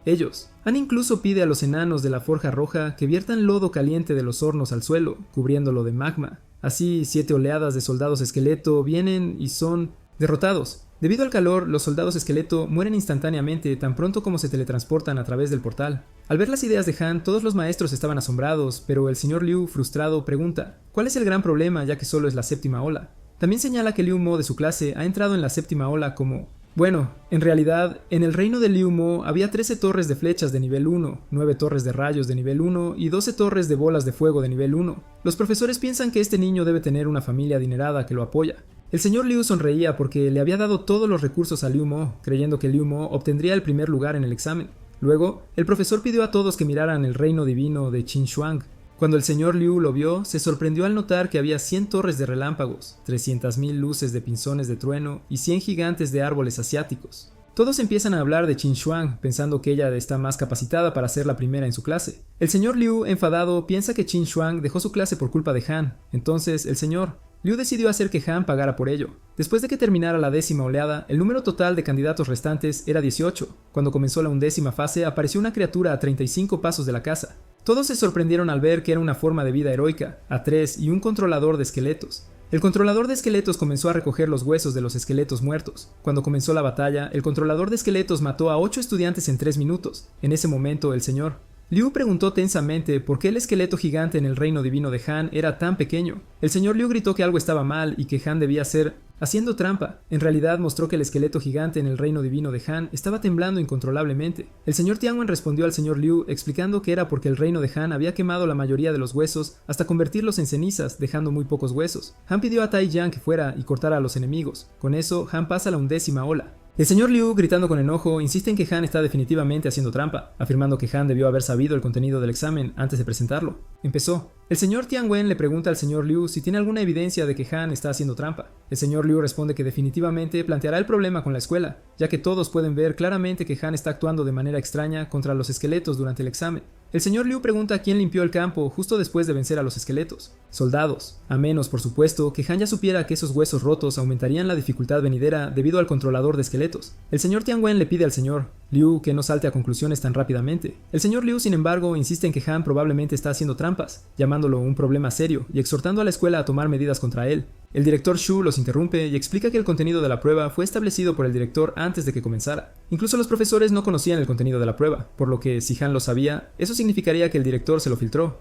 Han incluso pide a los enanos de la Forja Roja que viertan lodo caliente de los hornos al suelo, cubriéndolo de magma. Así, 7 oleadas de soldados esqueleto vienen y son derrotados. Debido al calor, los soldados esqueleto mueren instantáneamente tan pronto como se teletransportan a través del portal. Al ver las ideas de Han, todos los maestros estaban asombrados, pero el señor Liu, frustrado, pregunta ¿cuál es el gran problema ya que solo es la 7ª ola? También señala que Liu Mo de su clase ha entrado en la 7ª ola como bueno, en realidad, en el reino de Liu Mo había 13 torres de flechas de nivel 1, 9 torres de rayos de nivel 1 y 12 torres de bolas de fuego de nivel 1. Los profesores piensan que este niño debe tener una familia adinerada que lo apoya. El señor Liu sonreía porque le había dado todos los recursos a Liu Mo, creyendo que Liu Mo obtendría el primer lugar en el examen. Luego, el profesor pidió a todos que miraran el reino divino de Qin Shuang. Cuando el señor Liu lo vio, se sorprendió al notar que había 100 torres de relámpagos, 300.000 luces de pinzones de trueno y 100 gigantes de árboles asiáticos. Todos empiezan a hablar de Qin Shuang, pensando que ella está más capacitada para ser la primera en su clase. El señor Liu, enfadado, piensa que Qin Shuang dejó su clase por culpa de Han. Entonces, el señor Liu decidió hacer que Han pagara por ello. Después de que terminara la 10ª oleada, el número total de candidatos restantes era 18. Cuando comenzó la 11ª fase, apareció una criatura a 35 pasos de la casa. Todos se sorprendieron al ver que era una forma de vida heroica, A3 y un controlador de esqueletos. El controlador de esqueletos comenzó a recoger los huesos de los esqueletos muertos. Cuando comenzó la batalla, el controlador de esqueletos mató a 8 estudiantes en 3 minutos. En ese momento, el señor Liu preguntó tensamente por qué el esqueleto gigante en el reino divino de Han era tan pequeño. El señor Liu gritó que algo estaba mal y que Han debía ser haciendo trampa. En realidad mostró que el esqueleto gigante en el reino divino de Han estaba temblando incontrolablemente. El señor Tian Wen respondió al señor Liu explicando que era porque el reino de Han había quemado la mayoría de los huesos hasta convertirlos en cenizas, dejando muy pocos huesos. Han pidió a Tai Jiang que fuera y cortara a los enemigos. Con eso, Han pasa la 11ª ola. El señor Liu, gritando con enojo, insiste en que Han está definitivamente haciendo trampa, afirmando que Han debió haber sabido el contenido del examen antes de presentarlo. Empezó. El señor Tian Wen le pregunta al señor Liu si tiene alguna evidencia de que Han está haciendo trampa. El señor Liu responde que definitivamente planteará el problema con la escuela, ya que todos pueden ver claramente que Han está actuando de manera extraña contra los esqueletos durante el examen. El señor Liu pregunta quién limpió el campo justo después de vencer a los esqueletos. Soldados, a menos, por supuesto, que Han ya supiera que esos huesos rotos aumentarían la dificultad venidera debido al controlador de esqueletos. El señor Tian Wen le pide al señor Liu que no salte a conclusiones tan rápidamente. El señor Liu, sin embargo, insiste en que Han probablemente está haciendo trampas, llamándolo un problema serio y exhortando a la escuela a tomar medidas contra él. El director Shu los interrumpe y explica que el contenido de la prueba fue establecido por el director antes de que comenzara. Incluso los profesores no conocían el contenido de la prueba, por lo que si Han lo sabía, eso significaría que el director se lo filtró.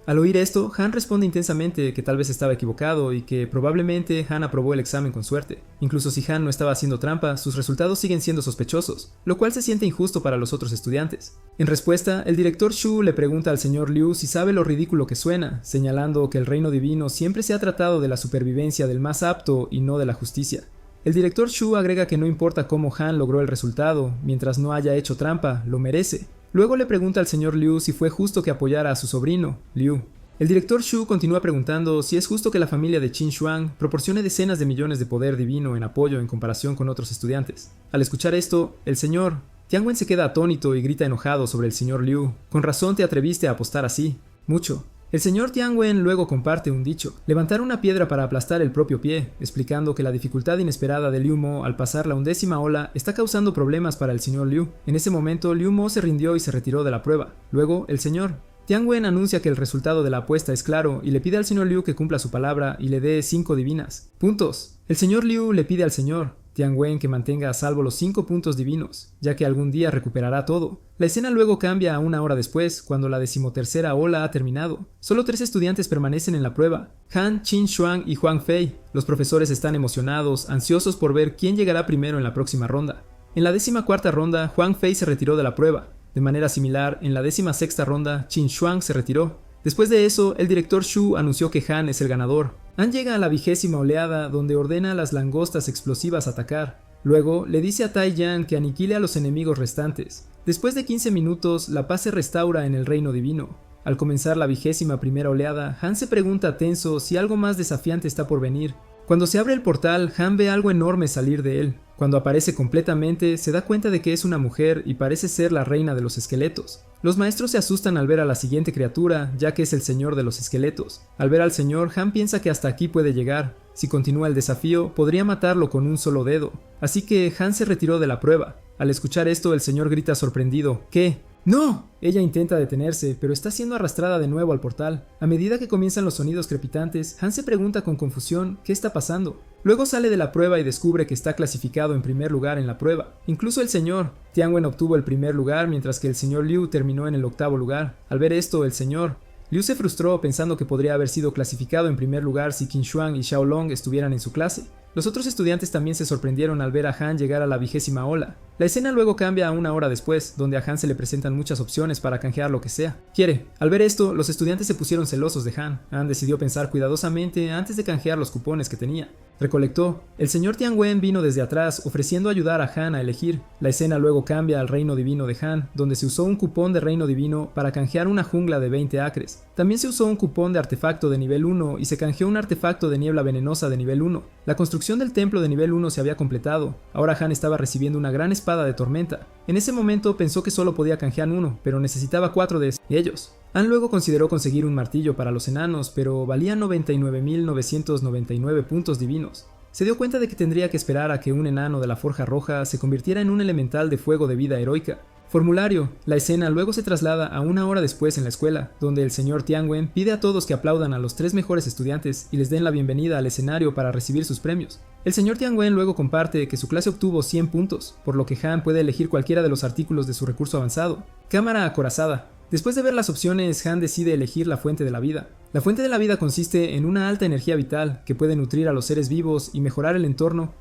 Al oír esto, Han responde intensamente que tal vez estaba equivocado y que probablemente Han aprobó el examen con suerte. Incluso si Han no estaba haciendo trampa, sus resultados siguen siendo sospechosos, lo cual se siente injusto para los otros estudiantes. En respuesta, el director Shu le pregunta al señor Liu si sabe lo ridículo que suena, señalando que el reino divino siempre se ha tratado de la supervivencia del más apto y no de la justicia. El director Shu agrega que no importa cómo Han logró el resultado, mientras no haya hecho trampa, lo merece. Luego le pregunta al señor Liu si fue justo que apoyara a su sobrino, Liu. El director Shu continúa preguntando si es justo que la familia de Qin Shuang proporcione decenas de millones de poder divino en apoyo en comparación con otros estudiantes. Al escuchar esto, el señor Tian Wen se queda atónito y grita enojado sobre el señor Liu. Con razón te atreviste a apostar así. Mucho. El señor Tian Wen luego comparte un dicho: levantar una piedra para aplastar el propio pie, explicando que la dificultad inesperada de Liu Mo al pasar la 11ª ola está causando problemas para el señor Liu. En ese momento, Liu Mo se rindió y se retiró de la prueba. Luego, el señor Tian Wen anuncia que el resultado de la apuesta es claro y le pide al señor Liu que cumpla su palabra y le dé 5 divinas. Puntos. El señor Liu le pide al señor Tian Wen que mantenga a salvo los 5 puntos divinos, ya que algún día recuperará todo. La escena luego cambia a una hora después, cuando la 13ª ola ha terminado. Solo 3 estudiantes permanecen en la prueba: Han, Qin Shuang y Huang Fei. Los profesores están emocionados, ansiosos por ver quién llegará primero en la próxima ronda. En la 14ª ronda, Huang Fei se retiró de la prueba. De manera similar, en la 16ª ronda, Qin Shuang se retiró. Después de eso, el director Shu anunció que Han es el ganador. Han llega a la 20ª oleada, donde ordena a las langostas explosivas atacar. Luego, le dice a Tai Yan que aniquile a los enemigos restantes. Después de 15 minutos, la paz se restaura en el reino divino. Al comenzar la 21ª oleada, Han se pregunta tenso si algo más desafiante está por venir. Cuando se abre el portal, Han ve algo enorme salir de él. Cuando aparece completamente, se da cuenta de que es una mujer y parece ser la reina de los esqueletos. Los maestros se asustan al ver a la siguiente criatura, ya que es el señor de los esqueletos. Al ver al señor, Han piensa que hasta aquí puede llegar. Si continúa el desafío, podría matarlo con un solo dedo. Así que Han se retiró de la prueba. Al escuchar esto, el señor grita sorprendido: ¿Qué? ¡No! Ella intenta detenerse, pero está siendo arrastrada de nuevo al portal. A medida que comienzan los sonidos crepitantes, Han se pregunta con confusión qué está pasando. Luego sale de la prueba y descubre que está clasificado en primer lugar en la prueba. Incluso el señor Tian Wen obtuvo el primer lugar, mientras que el señor Liu terminó en el 8º lugar. Al ver esto, el señor Liu se frustró pensando que podría haber sido clasificado en primer lugar si Qin Shuang y Xiao Long estuvieran en su clase. Los otros estudiantes también se sorprendieron al ver a Han llegar a la 20ª ola. La escena luego cambia a una hora después, donde a Han se le presentan muchas opciones para canjear lo que sea quiere. Al ver esto, los estudiantes se pusieron celosos de Han. Han decidió pensar cuidadosamente antes de canjear los cupones que tenía. Recolectó. El señor Tian Wen vino desde atrás ofreciendo ayudar a Han a elegir. La escena luego cambia al reino divino de Han, donde se usó un cupón de reino divino para canjear una jungla de 20 acres. También se usó un cupón de artefacto de nivel 1 y se canjeó un artefacto de niebla venenosa de nivel 1. La construcción del templo de nivel 1 se había completado. Ahora Han estaba recibiendo una gran espada de tormenta. En ese momento pensó que solo podía canjear uno, pero necesitaba 4 de ellos. Han luego consideró conseguir un martillo para los enanos, pero valía 99.999 puntos divinos. Se dio cuenta de que tendría que esperar a que un enano de la Forja Roja se convirtiera en un elemental de fuego de vida heroica. Formulario. La escena luego se traslada a una hora después en la escuela, donde el señor Tian Wen pide a todos que aplaudan a los 3 mejores estudiantes y les den la bienvenida al escenario para recibir sus premios. El señor Tian Wen luego comparte que su clase obtuvo 100 puntos, por lo que Han puede elegir cualquiera de los artículos de su recurso avanzado. Cámara acorazada. Después de ver las opciones, Han decide elegir la fuente de la vida. La fuente de la vida consiste en una alta energía vital que puede nutrir a los seres vivos y mejorar el entorno.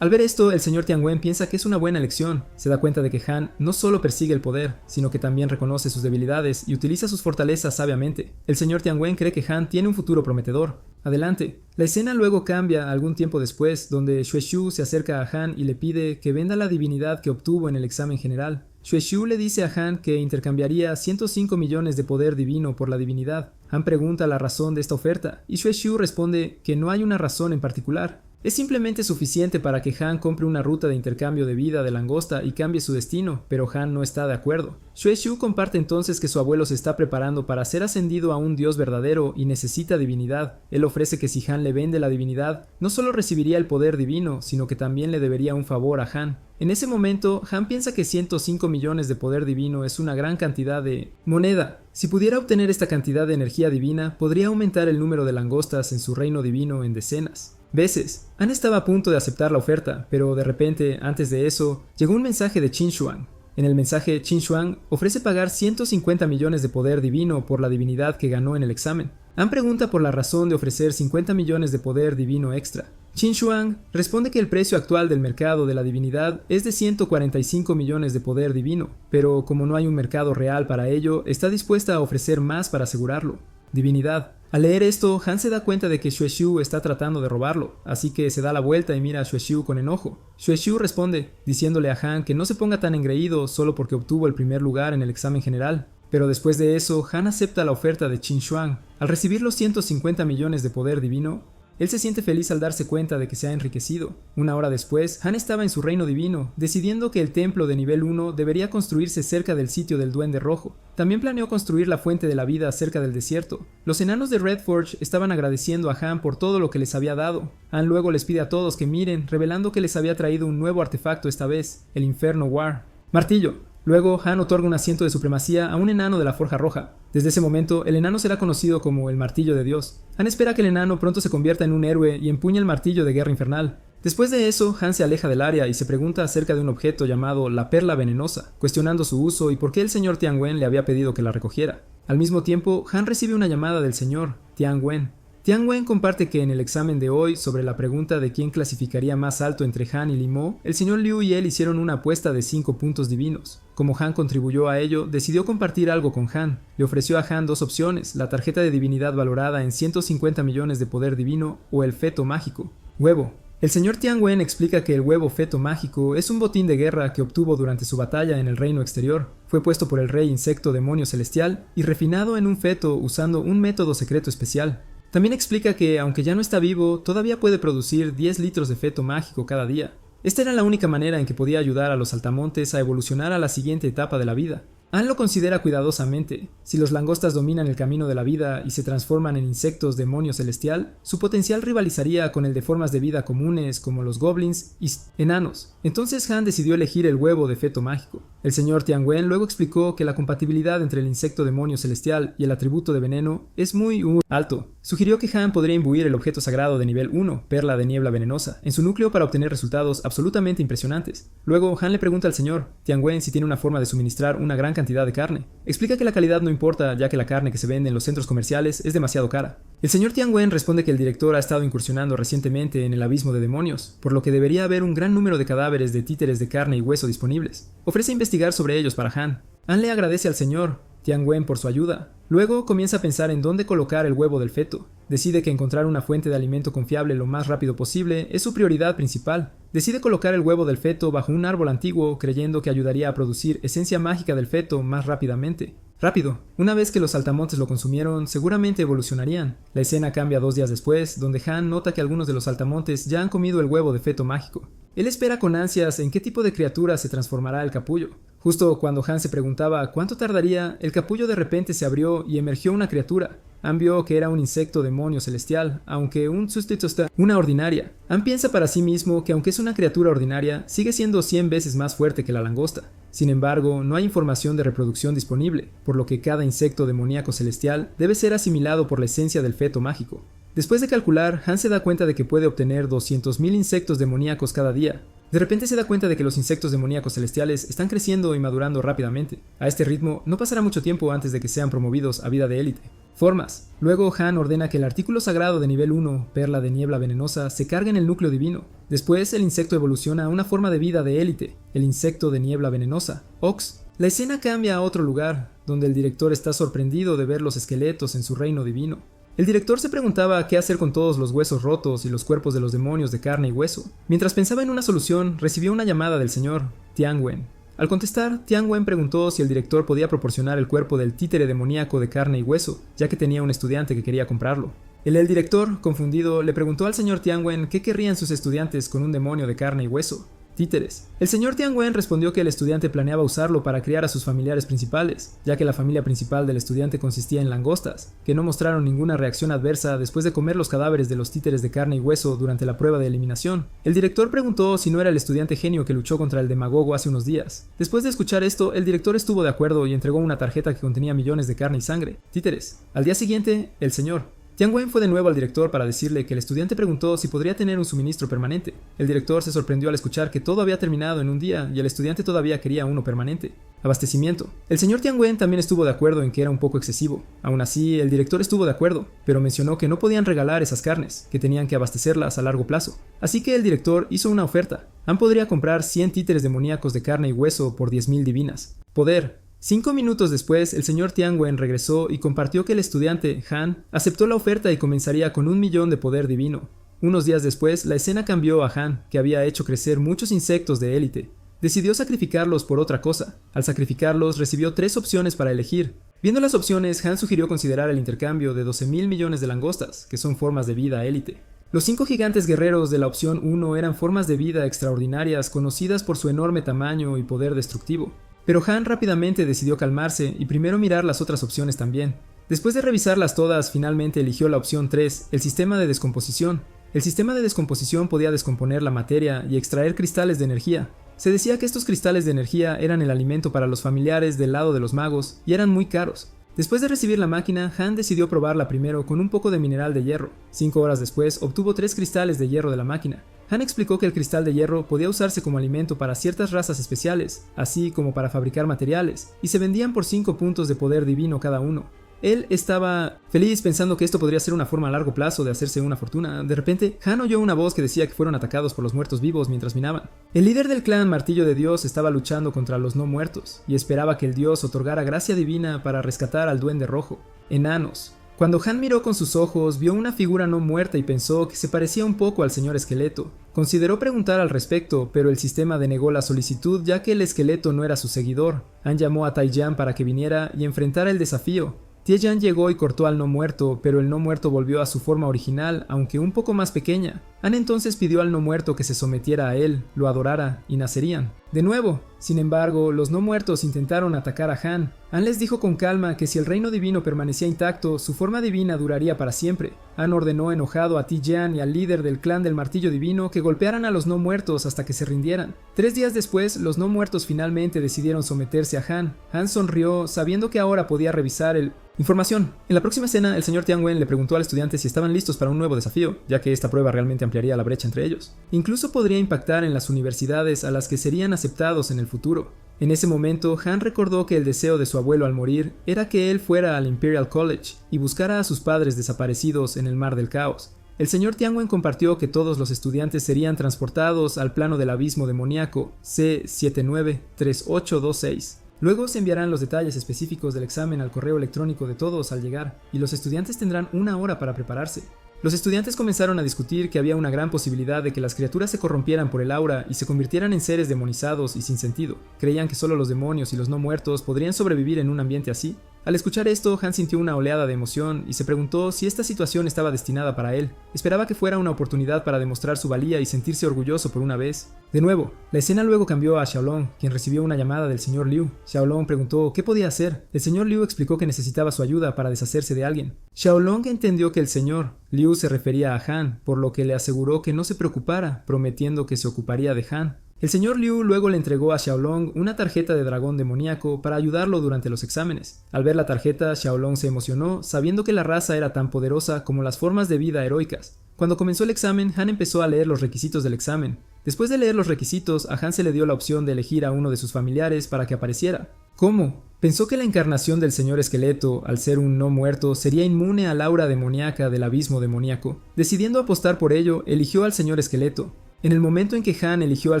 Al ver esto, el señor Tian Wen piensa que es una buena elección. Se da cuenta de que Han no solo persigue el poder, sino que también reconoce sus debilidades y utiliza sus fortalezas sabiamente. El señor Tian Wen cree que Han tiene un futuro prometedor. Adelante. La escena luego cambia algún tiempo después, donde Xuexu se acerca a Han y le pide que venda la divinidad que obtuvo en el examen general. Xuexu le dice a Han que intercambiaría 105 millones de poder divino por la divinidad. Han pregunta la razón de esta oferta, y Xuexu responde que no hay una razón en particular. Es simplemente suficiente para que Han compre una ruta de intercambio de vida de langosta y cambie su destino, pero Han no está de acuerdo. Xuexu comparte entonces que su abuelo se está preparando para ser ascendido a un dios verdadero y necesita divinidad. Él ofrece que si Han le vende la divinidad, no solo recibiría el poder divino, sino que también le debería un favor a Han. En ese momento, Han piensa que 105 millones de poder divino es una gran cantidad de moneda. Si pudiera obtener esta cantidad de energía divina, podría aumentar el número de langostas en su reino divino en decenas veces. Han estaba a punto de aceptar la oferta, pero de repente, antes de eso, llegó un mensaje de Qin Shuang. En el mensaje, Qin Shuang ofrece pagar 150 millones de poder divino por la divinidad que ganó en el examen. Han pregunta por la razón de ofrecer 50 millones de poder divino extra. Qin Shuang responde que el precio actual del mercado de la divinidad es de 145 millones de poder divino, pero como no hay un mercado real para ello, está dispuesta a ofrecer más para asegurarlo. Divinidad. Al leer esto, Han se da cuenta de que Xuexu está tratando de robarlo, así que se da la vuelta y mira a Xuexu con enojo. Xuexu responde, diciéndole a Han que no se ponga tan engreído solo porque obtuvo el primer lugar en el examen general. Pero después de eso, Han acepta la oferta de Qin Shuang. Al recibir los 150 millones de poder divino, él se siente feliz al darse cuenta de que se ha enriquecido. Una hora después, Han estaba en su reino divino, decidiendo que el templo de nivel 1 debería construirse cerca del sitio del Duende Rojo. También planeó construir la fuente de la vida cerca del desierto. Los enanos de Redforge estaban agradeciendo a Han por todo lo que les había dado. Han luego les pide a todos que miren, revelando que les había traído un nuevo artefacto esta vez, el Inferno War. Martillo. Luego, Han otorga un asiento de supremacía a un enano de la Forja Roja. Desde ese momento, el enano será conocido como el Martillo de Dios. Han espera que el enano pronto se convierta en un héroe y empuñe el martillo de guerra infernal. Después de eso, Han se aleja del área y se pregunta acerca de un objeto llamado la Perla Venenosa, cuestionando su uso y por qué el señor Tian Wen le había pedido que la recogiera. Al mismo tiempo, Han recibe una llamada del señor Tian Wen. Tian Wen comparte que en el examen de hoy, sobre la pregunta de quién clasificaría más alto entre Han y Li Mo, el señor Liu y él hicieron una apuesta de 5 puntos divinos. Como Han contribuyó a ello, decidió compartir algo con Han. Le ofreció a Han dos opciones, la tarjeta de divinidad valorada en 150 millones de poder divino o el feto mágico. Huevo. El señor Tian Wen explica que el huevo feto mágico es un botín de guerra que obtuvo durante su batalla en el reino exterior. Fue puesto por el rey insecto demonio celestial y refinado en un feto usando un método secreto especial. También explica que, aunque ya no está vivo, todavía puede producir 10 litros de feto mágico cada día. Esta era la única manera en que podía ayudar a los saltamontes a evolucionar a la siguiente etapa de la vida. Han lo considera cuidadosamente. Si los langostas dominan el camino de la vida y se transforman en insectos demonio celestial, su potencial rivalizaría con el de formas de vida comunes como los goblins y enanos. Entonces Han decidió elegir el huevo de feto mágico. El señor Tian Wen luego explicó que la compatibilidad entre el insecto demonio celestial y el atributo de veneno es muy alto. Sugirió que Han podría imbuir el objeto sagrado de nivel 1, Perla de Niebla Venenosa, en su núcleo para obtener resultados absolutamente impresionantes. Luego Han le pregunta al señor Tian Wen si tiene una forma de suministrar una gran cantidad de carne. Explica que la calidad no importa, ya que la carne que se vende en los centros comerciales es demasiado cara. El señor Tian Wen responde que el director ha estado incursionando recientemente en el abismo de demonios, por lo que debería haber un gran número de cadáveres de títeres de carne y hueso disponibles. Ofrece investigar sobre ellos para Han. Han le agradece al señor Tian Wen por su ayuda. Luego comienza a pensar en dónde colocar el huevo del feto. Decide que encontrar una fuente de alimento confiable lo más rápido posible es su prioridad principal. Decide colocar el huevo del feto bajo un árbol antiguo, creyendo que ayudaría a producir esencia mágica del feto más rápidamente. Rápido. Una vez que los saltamontes lo consumieron, seguramente evolucionarían. La escena cambia 2 días después, donde Han nota que algunos de los saltamontes ya han comido el huevo de feto mágico. Él espera con ansias en qué tipo de criatura se transformará el capullo. Justo cuando Han se preguntaba cuánto tardaría, el capullo de repente se abrió y emergió una criatura. Han vio que era un insecto demonio celestial, aunque un sustituto está una ordinaria. Han piensa para sí mismo que aunque es una criatura ordinaria, sigue siendo 100 veces más fuerte que la langosta. Sin embargo, no hay información de reproducción disponible, por lo que cada insecto demoníaco celestial debe ser asimilado por la esencia del feto mágico. Después de calcular, Han se da cuenta de que puede obtener 200.000 insectos demoníacos cada día. De repente se da cuenta de que los insectos demoníacos celestiales están creciendo y madurando rápidamente. A este ritmo, no pasará mucho tiempo antes de que sean promovidos a vida de élite. Formas. Luego Han ordena que el artículo sagrado de nivel 1, Perla de Niebla Venenosa, se cargue en el núcleo divino. Después el insecto evoluciona a una forma de vida de élite, el insecto de niebla venenosa, Ox. La escena cambia a otro lugar, donde el director está sorprendido de ver los esqueletos en su reino divino. El director se preguntaba qué hacer con todos los huesos rotos y los cuerpos de los demonios de carne y hueso. Mientras pensaba en una solución, recibió una llamada del señor Tian Wen. Al contestar, Tian Wen preguntó si el director podía proporcionar el cuerpo del títere demoníaco de carne y hueso, ya que tenía un estudiante que quería comprarlo. El director, confundido, le preguntó al señor Tianwen qué querrían sus estudiantes con un demonio de carne y hueso. Títeres. El señor Tianwen respondió que el estudiante planeaba usarlo para criar a sus familiares principales, ya que la familia principal del estudiante consistía en langostas, que no mostraron ninguna reacción adversa después de comer los cadáveres de los títeres de carne y hueso durante la prueba de eliminación. El director preguntó si no era el estudiante genio que luchó contra el demagogo hace unos días. Después de escuchar esto, el director estuvo de acuerdo y entregó una tarjeta que contenía millones de carne y sangre. Títeres. Al día siguiente, el señor Tianwen fue de nuevo al director para decirle que el estudiante preguntó si podría tener un suministro permanente. El director se sorprendió al escuchar que todo había terminado en un día y el estudiante todavía quería uno permanente. Abastecimiento. El señor Tianwen también estuvo de acuerdo en que era un poco excesivo. Aún así, el director estuvo de acuerdo, pero mencionó que no podían regalar esas carnes, que tenían que abastecerlas a largo plazo. Así que el director hizo una oferta. Han podría comprar 100 títeres demoníacos de carne y hueso por 10.000 divinas. Poder. 5 minutos después, el señor Tianwen regresó y compartió que el estudiante, Han, aceptó la oferta y comenzaría con 1.000.000 de poder divino. Unos días después, la escena cambió a Han, que había hecho crecer muchos insectos de élite. Decidió sacrificarlos por otra cosa. Al sacrificarlos, recibió 3 opciones para elegir. Viendo las opciones, Han sugirió considerar el intercambio de 12.000 millones de langostas, que son formas de vida élite. Los 5 gigantes guerreros de la opción 1 eran formas de vida extraordinarias conocidas por su enorme tamaño y poder destructivo. Pero Han rápidamente decidió calmarse y primero mirar las otras opciones también. Después de revisarlas todas, finalmente eligió la opción 3, el sistema de descomposición. El sistema de descomposición podía descomponer la materia y extraer cristales de energía. Se decía que estos cristales de energía eran el alimento para los familiares del lado de los magos y eran muy caros. Después de recibir la máquina, Han decidió probarla primero con un poco de mineral de hierro. 5 horas después, obtuvo 3 cristales de hierro de la máquina. Han explicó que el cristal de hierro podía usarse como alimento para ciertas razas especiales, así como para fabricar materiales, y se vendían por 5 puntos de poder divino cada uno. Él estaba feliz pensando que esto podría ser una forma a largo plazo de hacerse una fortuna. De repente, Han oyó una voz que decía que fueron atacados por los muertos vivos mientras minaban. El líder del clan Martillo de Dios estaba luchando contra los no muertos, y esperaba que el dios otorgara gracia divina para rescatar al duende rojo. Enanos. Cuando Han miró con sus ojos, vio una figura no muerta y pensó que se parecía un poco al señor esqueleto. Consideró preguntar al respecto, pero el sistema denegó la solicitud ya que el esqueleto no era su seguidor. Han llamó a Taiyan para que viniera y enfrentara el desafío. Tieyan llegó y cortó al no muerto, pero el no muerto volvió a su forma original, aunque un poco más pequeña. Han entonces pidió al no muerto que se sometiera a él, lo adorara, y nacerían. De nuevo. Sin embargo, los no muertos intentaron atacar a Han. Han les dijo con calma que si el reino divino permanecía intacto, su forma divina duraría para siempre. Han ordenó enojado a Tiyan y al líder del clan del martillo divino que golpearan a los no muertos hasta que se rindieran. 3 días después, los no muertos finalmente decidieron someterse a Han. Han sonrió, sabiendo que ahora podía revisar el... Información. En la próxima escena, el señor Tianwen le preguntó al estudiante si estaban listos para un nuevo desafío, ya que esta prueba realmente ampliaría la brecha entre ellos. Incluso podría impactar en las universidades a las que serían aceptados en el futuro. En ese momento, Han recordó que el deseo de su abuelo al morir era que él fuera al Imperial College y buscara a sus padres desaparecidos en el mar del caos. El señor Tianwen compartió que todos los estudiantes serían transportados al plano del abismo demoníaco C793826. Luego se enviarán los detalles específicos del examen al correo electrónico de todos al llegar, y los estudiantes tendrán 1 hora para prepararse. Los estudiantes comenzaron a discutir que había una gran posibilidad de que las criaturas se corrompieran por el aura y se convirtieran en seres demonizados y sin sentido. Creían que solo los demonios y los no muertos podrían sobrevivir en un ambiente así. Al escuchar esto, Han sintió una oleada de emoción y se preguntó si esta situación estaba destinada para él. Esperaba que fuera una oportunidad para demostrar su valía y sentirse orgulloso por una vez. De nuevo, la escena luego cambió a Xiaolong, quien recibió una llamada del señor Liu. Xiaolong preguntó qué podía hacer. El señor Liu explicó que necesitaba su ayuda para deshacerse de alguien. Xiaolong entendió que el señor Liu se refería a Han, por lo que le aseguró que no se preocupara, prometiendo que se ocuparía de Han. El señor Liu luego le entregó a Xiaolong una tarjeta de dragón demoníaco para ayudarlo durante los exámenes. Al ver la tarjeta, Xiaolong se emocionó, sabiendo que la raza era tan poderosa como las formas de vida heroicas. Cuando comenzó el examen, Han empezó a leer los requisitos del examen. Después de leer los requisitos, a Han se le dio la opción de elegir a uno de sus familiares para que apareciera. ¿Cómo? Pensó que la encarnación del señor esqueleto, al ser un no muerto, sería inmune al aura demoníaca del abismo demoníaco. Decidiendo apostar por ello, eligió al señor esqueleto. En el momento en que Han eligió al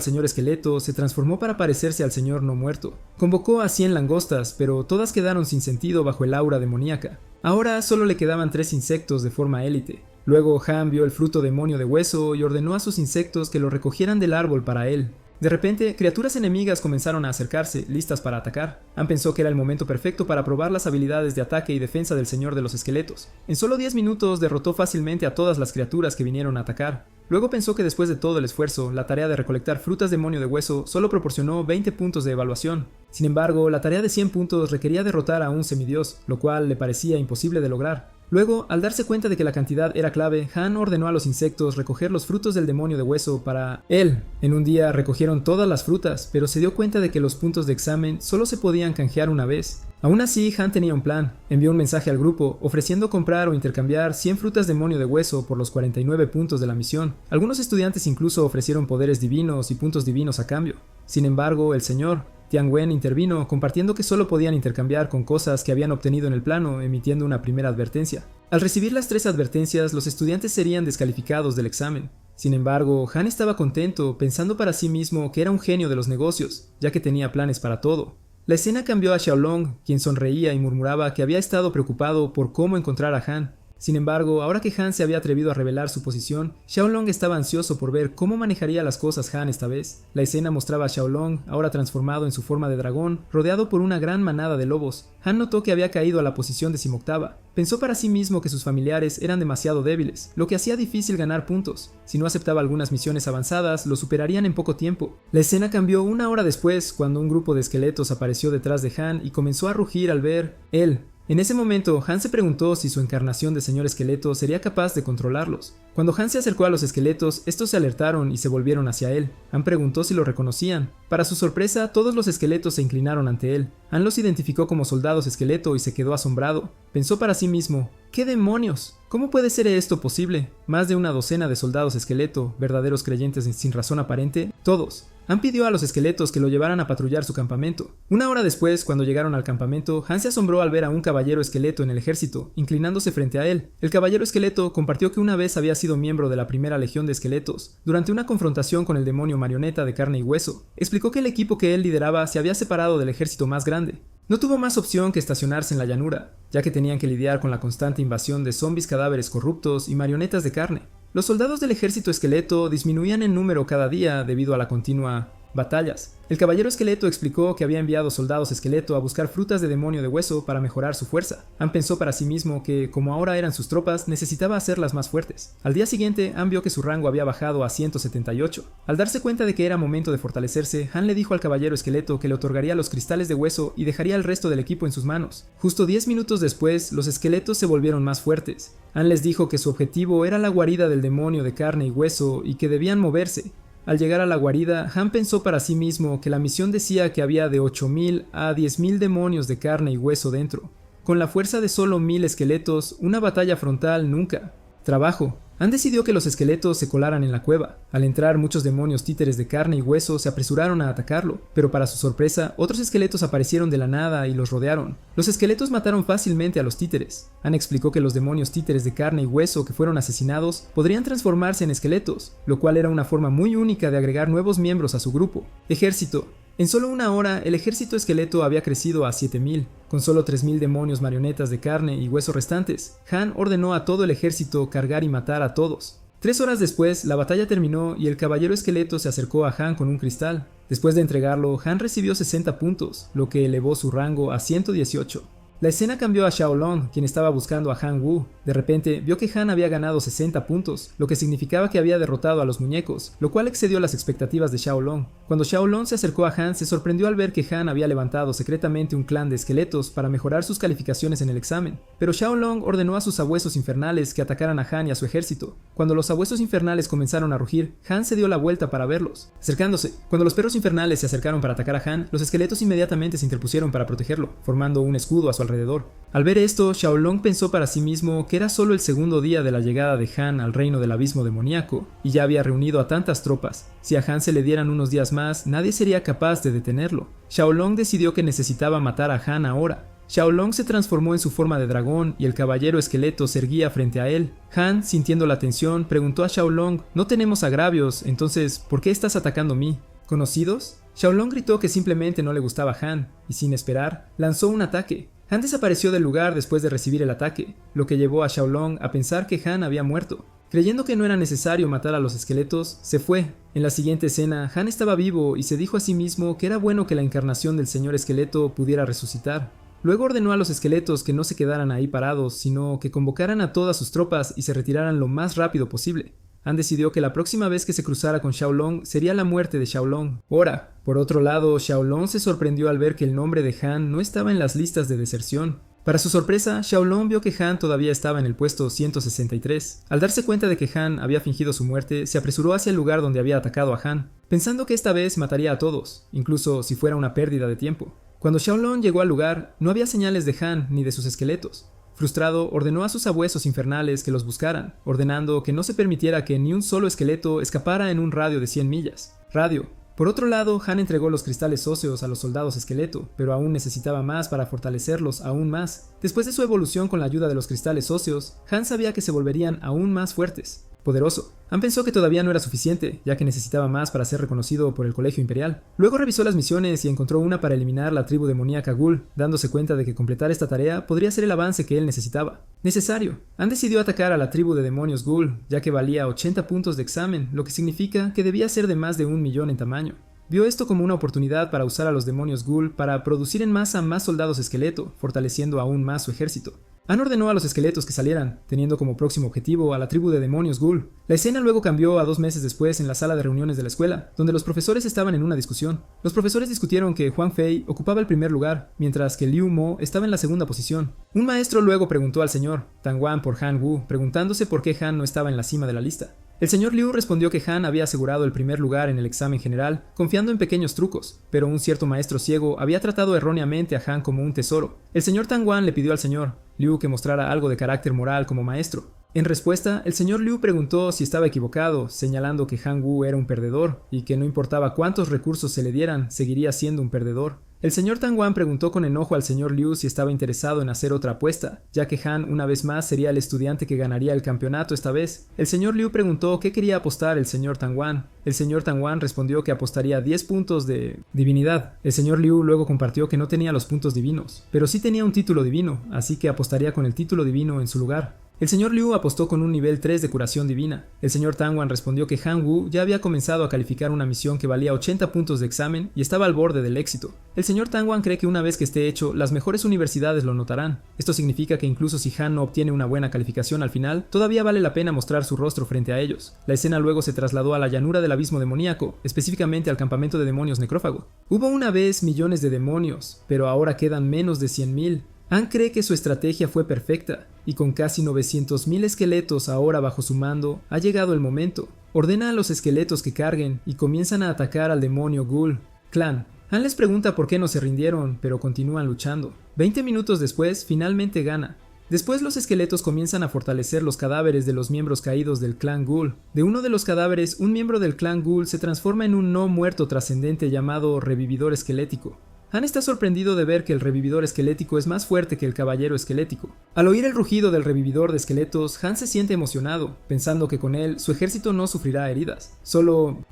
señor esqueleto, se transformó para parecerse al señor no muerto. Convocó a 100 langostas, pero todas quedaron sin sentido bajo el aura demoníaca. Ahora solo le quedaban 3 insectos de forma élite. Luego Han vio el fruto demonio de hueso y ordenó a sus insectos que lo recogieran del árbol para él. De repente, criaturas enemigas comenzaron a acercarse, listas para atacar. Han pensó que era el momento perfecto para probar las habilidades de ataque y defensa del Señor de los Esqueletos. En solo 10 minutos derrotó fácilmente a todas las criaturas que vinieron a atacar. Luego pensó que después de todo el esfuerzo, la tarea de recolectar frutas demonio de hueso solo proporcionó 20 puntos de evaluación. Sin embargo, la tarea de 100 puntos requería derrotar a un semidios, lo cual le parecía imposible de lograr. Luego, al darse cuenta de que la cantidad era clave, Han ordenó a los insectos recoger los frutos del demonio de hueso para él. En un día recogieron todas las frutas, pero se dio cuenta de que los puntos de examen solo se podían canjear una vez. Aún así, Han tenía un plan. Envió un mensaje al grupo ofreciendo comprar o intercambiar 100 frutas demonio de hueso por los 49 puntos de la misión. Algunos estudiantes incluso ofrecieron poderes divinos y puntos divinos a cambio. Sin embargo, el señor Tian Wen intervino, compartiendo que solo podían intercambiar con cosas que habían obtenido en el plano, emitiendo una primera advertencia. Al recibir las 3 advertencias, los estudiantes serían descalificados del examen. Sin embargo, Han estaba contento, pensando para sí mismo que era un genio de los negocios, ya que tenía planes para todo. La escena cambió a Xiaolong, quien sonreía y murmuraba que había estado preocupado por cómo encontrar a Han. Sin embargo, ahora que Han se había atrevido a revelar su posición, Xiaolong estaba ansioso por ver cómo manejaría las cosas Han esta vez. La escena mostraba a Xiaolong, ahora transformado en su forma de dragón, rodeado por una gran manada de lobos. Han notó que había caído a la posición 18ª. Pensó para sí mismo que sus familiares eran demasiado débiles, lo que hacía difícil ganar puntos. Si no aceptaba algunas misiones avanzadas, lo superarían en poco tiempo. La escena cambió una hora después, cuando un grupo de esqueletos apareció detrás de Han y comenzó a rugir al ver él. En ese momento, Han se preguntó si su encarnación de señor esqueleto sería capaz de controlarlos. Cuando Han se acercó a los esqueletos, estos se alertaron y se volvieron hacia él. Han preguntó si lo reconocían. Para su sorpresa, todos los esqueletos se inclinaron ante él. Han los identificó como soldados esqueleto y se quedó asombrado. Pensó para sí mismo, ¿qué demonios? ¿Cómo puede ser esto posible? Más de una docena de soldados esqueleto, verdaderos creyentes sin razón aparente, todos. Han pidió a los esqueletos que lo llevaran a patrullar su campamento. Una hora después, cuando llegaron al campamento, Han se asombró al ver a un caballero esqueleto en el ejército, inclinándose frente a él. El caballero esqueleto compartió que una vez había sido miembro de la primera legión de esqueletos, durante una confrontación con el demonio marioneta de carne y hueso. Explicó que el equipo que él lideraba se había separado del ejército más grande. No tuvo más opción que estacionarse en la llanura, ya que tenían que lidiar con la constante invasión de zombies cadáveres corruptos y marionetas de carne. Los soldados del ejército esqueleto disminuían en número cada día debido a la continua batallas. El caballero esqueleto explicó que había enviado soldados esqueleto a buscar frutas de demonio de hueso para mejorar su fuerza. Han pensó para sí mismo que, como ahora eran sus tropas, necesitaba hacerlas más fuertes. Al día siguiente, Han vio que su rango había bajado a 178. Al darse cuenta de que era momento de fortalecerse, Han le dijo al caballero esqueleto que le otorgaría los cristales de hueso y dejaría el resto del equipo en sus manos. Justo 10 minutos después, los esqueletos se volvieron más fuertes. Han les dijo que su objetivo era la guarida del demonio de carne y hueso y que debían moverse. Al llegar a la guarida, Han pensó para sí mismo que la misión decía que había de 8.000 a 10.000 demonios de carne y hueso dentro. Con la fuerza de solo 1.000 esqueletos, una batalla frontal nunca. Trabajo. Han decidió que los esqueletos se colaran en la cueva. Al entrar, muchos demonios títeres de carne y hueso se apresuraron a atacarlo, pero para su sorpresa, otros esqueletos aparecieron de la nada y los rodearon. Los esqueletos mataron fácilmente a los títeres. Han explicó que los demonios títeres de carne y hueso que fueron asesinados podrían transformarse en esqueletos, lo cual era una forma muy única de agregar nuevos miembros a su grupo. Ejército. En solo una hora, el ejército esqueleto había crecido a 7.000, con solo 3.000 demonios marionetas de carne y hueso restantes. Han ordenó a todo el ejército cargar y matar a todos. 3 horas después, la batalla terminó y el caballero esqueleto se acercó a Han con un cristal. Después de entregarlo, Han recibió 60 puntos, lo que elevó su rango a 118. La escena cambió a Xiaolong, quien estaba buscando a Han Wu. De repente, vio que Han había ganado 60 puntos, lo que significaba que había derrotado a los muñecos, lo cual excedió las expectativas de Xiaolong. Cuando Xiaolong se acercó a Han, se sorprendió al ver que Han había levantado secretamente un clan de esqueletos para mejorar sus calificaciones en el examen. Pero Xiaolong ordenó a sus sabuesos infernales que atacaran a Han y a su ejército. Cuando los sabuesos infernales comenzaron a rugir, Han se dio la vuelta para verlos, acercándose. Cuando los perros infernales se acercaron para atacar a Han, los esqueletos inmediatamente se interpusieron para protegerlo, formando un escudo a su alrededor. Al ver esto, Xiaolong pensó para sí mismo que era solo el segundo día de la llegada de Han al reino del abismo demoníaco, y ya había reunido a tantas tropas. Si a Han se le dieran unos días más, nadie sería capaz de detenerlo. Xiaolong decidió que necesitaba matar a Han ahora. Xiaolong se transformó en su forma de dragón y el caballero esqueleto se erguía frente a él. Han, sintiendo la tensión, preguntó a Xiaolong: «No tenemos agravios, entonces, ¿por qué estás atacando a mí? ¿Conocidos?». Xiaolong gritó que simplemente no le gustaba Han, y sin esperar, lanzó un ataque. Han desapareció del lugar después de recibir el ataque, lo que llevó a Xiaolong a pensar que Han había muerto. Creyendo que no era necesario matar a los esqueletos, se fue. En la siguiente escena, Han estaba vivo y se dijo a sí mismo que era bueno que la encarnación del señor esqueleto pudiera resucitar. Luego ordenó a los esqueletos que no se quedaran ahí parados, sino que convocaran a todas sus tropas y se retiraran lo más rápido posible. Han decidió que la próxima vez que se cruzara con Xiaolong sería la muerte de Xiaolong. Ahora, por otro lado, Xiaolong se sorprendió al ver que el nombre de Han no estaba en las listas de deserción. Para su sorpresa, Xiaolong vio que Han todavía estaba en el puesto 163. Al darse cuenta de que Han había fingido su muerte, se apresuró hacia el lugar donde había atacado a Han, pensando que esta vez mataría a todos, incluso si fuera una pérdida de tiempo. Cuando Xiaolong llegó al lugar, no había señales de Han ni de sus esqueletos. Frustrado, ordenó a sus sabuesos infernales que los buscaran, ordenando que no se permitiera que ni un solo esqueleto escapara en un radio de 100 millas. Radio. Por otro lado, Han entregó los cristales óseos a los soldados esqueleto, pero aún necesitaba más para fortalecerlos aún más. Después de su evolución con la ayuda de los cristales óseos, Han sabía que se volverían aún más fuertes. Poderoso. Han pensó que todavía no era suficiente, ya que necesitaba más para ser reconocido por el Colegio Imperial. Luego revisó las misiones y encontró una para eliminar la tribu demoníaca Ghoul, dándose cuenta de que completar esta tarea podría ser el avance que él necesitaba. Necesario. Han decidió atacar a la tribu de demonios Ghoul, ya que valía 80 puntos de examen, lo que significa que debía ser de más de 1 millón en tamaño. Vio esto como una oportunidad para usar a los demonios Ghoul para producir en masa más soldados esqueleto, fortaleciendo aún más su ejército. Han ordenó a los esqueletos que salieran, teniendo como próximo objetivo a la tribu de demonios Ghoul. La escena luego cambió a 2 meses después en la sala de reuniones de la escuela, donde los profesores estaban en una discusión. Los profesores discutieron que Huang Fei ocupaba el primer lugar, mientras que Liu Mo estaba en la segunda posición. Un maestro luego preguntó al señor Tang Wan por Han Wu, preguntándose por qué Han no estaba en la cima de la lista. El señor Liu respondió que Han había asegurado el primer lugar en el examen general, confiando en pequeños trucos, pero un cierto maestro ciego había tratado erróneamente a Han como un tesoro. El señor Tang Wan le pidió al señor Liu que mostrara algo de carácter moral como maestro. En respuesta, el señor Liu preguntó si estaba equivocado, señalando que Han Wu era un perdedor y que no importaba cuántos recursos se le dieran, seguiría siendo un perdedor. El señor Tang Wan preguntó con enojo al señor Liu si estaba interesado en hacer otra apuesta, ya que Han una vez más sería el estudiante que ganaría el campeonato esta vez. El señor Liu preguntó qué quería apostar el señor Tang Wan. El señor Tang Wan respondió que apostaría 10 puntos de divinidad. El señor Liu luego compartió que no tenía los puntos divinos, pero sí tenía un título divino, así que apostaría con el título divino en su lugar. El señor Liu apostó con un nivel 3 de curación divina. El señor Tang Wan respondió que Han Wu ya había comenzado a calificar una misión que valía 80 puntos de examen y estaba al borde del éxito. El señor Tang Wan cree que una vez que esté hecho, las mejores universidades lo notarán. Esto significa que incluso si Han no obtiene una buena calificación al final, todavía vale la pena mostrar su rostro frente a ellos. La escena luego se trasladó a la llanura del abismo demoníaco, específicamente al campamento de demonios necrófago. Hubo una vez millones de demonios, pero ahora quedan menos de 100.000. Han cree que su estrategia fue perfecta, y con casi 900.000 esqueletos ahora bajo su mando, ha llegado el momento. Ordena a los esqueletos que carguen y comienzan a atacar al demonio Ghoul. Clan. Han les pregunta por qué no se rindieron, pero continúan luchando. 20 minutos después, finalmente gana. Después los esqueletos comienzan a fortalecer los cadáveres de los miembros caídos del clan Ghoul. De uno de los cadáveres, un miembro del clan Ghoul se transforma en un no muerto trascendente llamado revividor esquelético. Han está sorprendido de ver que el revividor esquelético es más fuerte que el caballero esquelético. Al oír el rugido del revividor de esqueletos, Han se siente emocionado, pensando que con él su ejército no sufrirá heridas.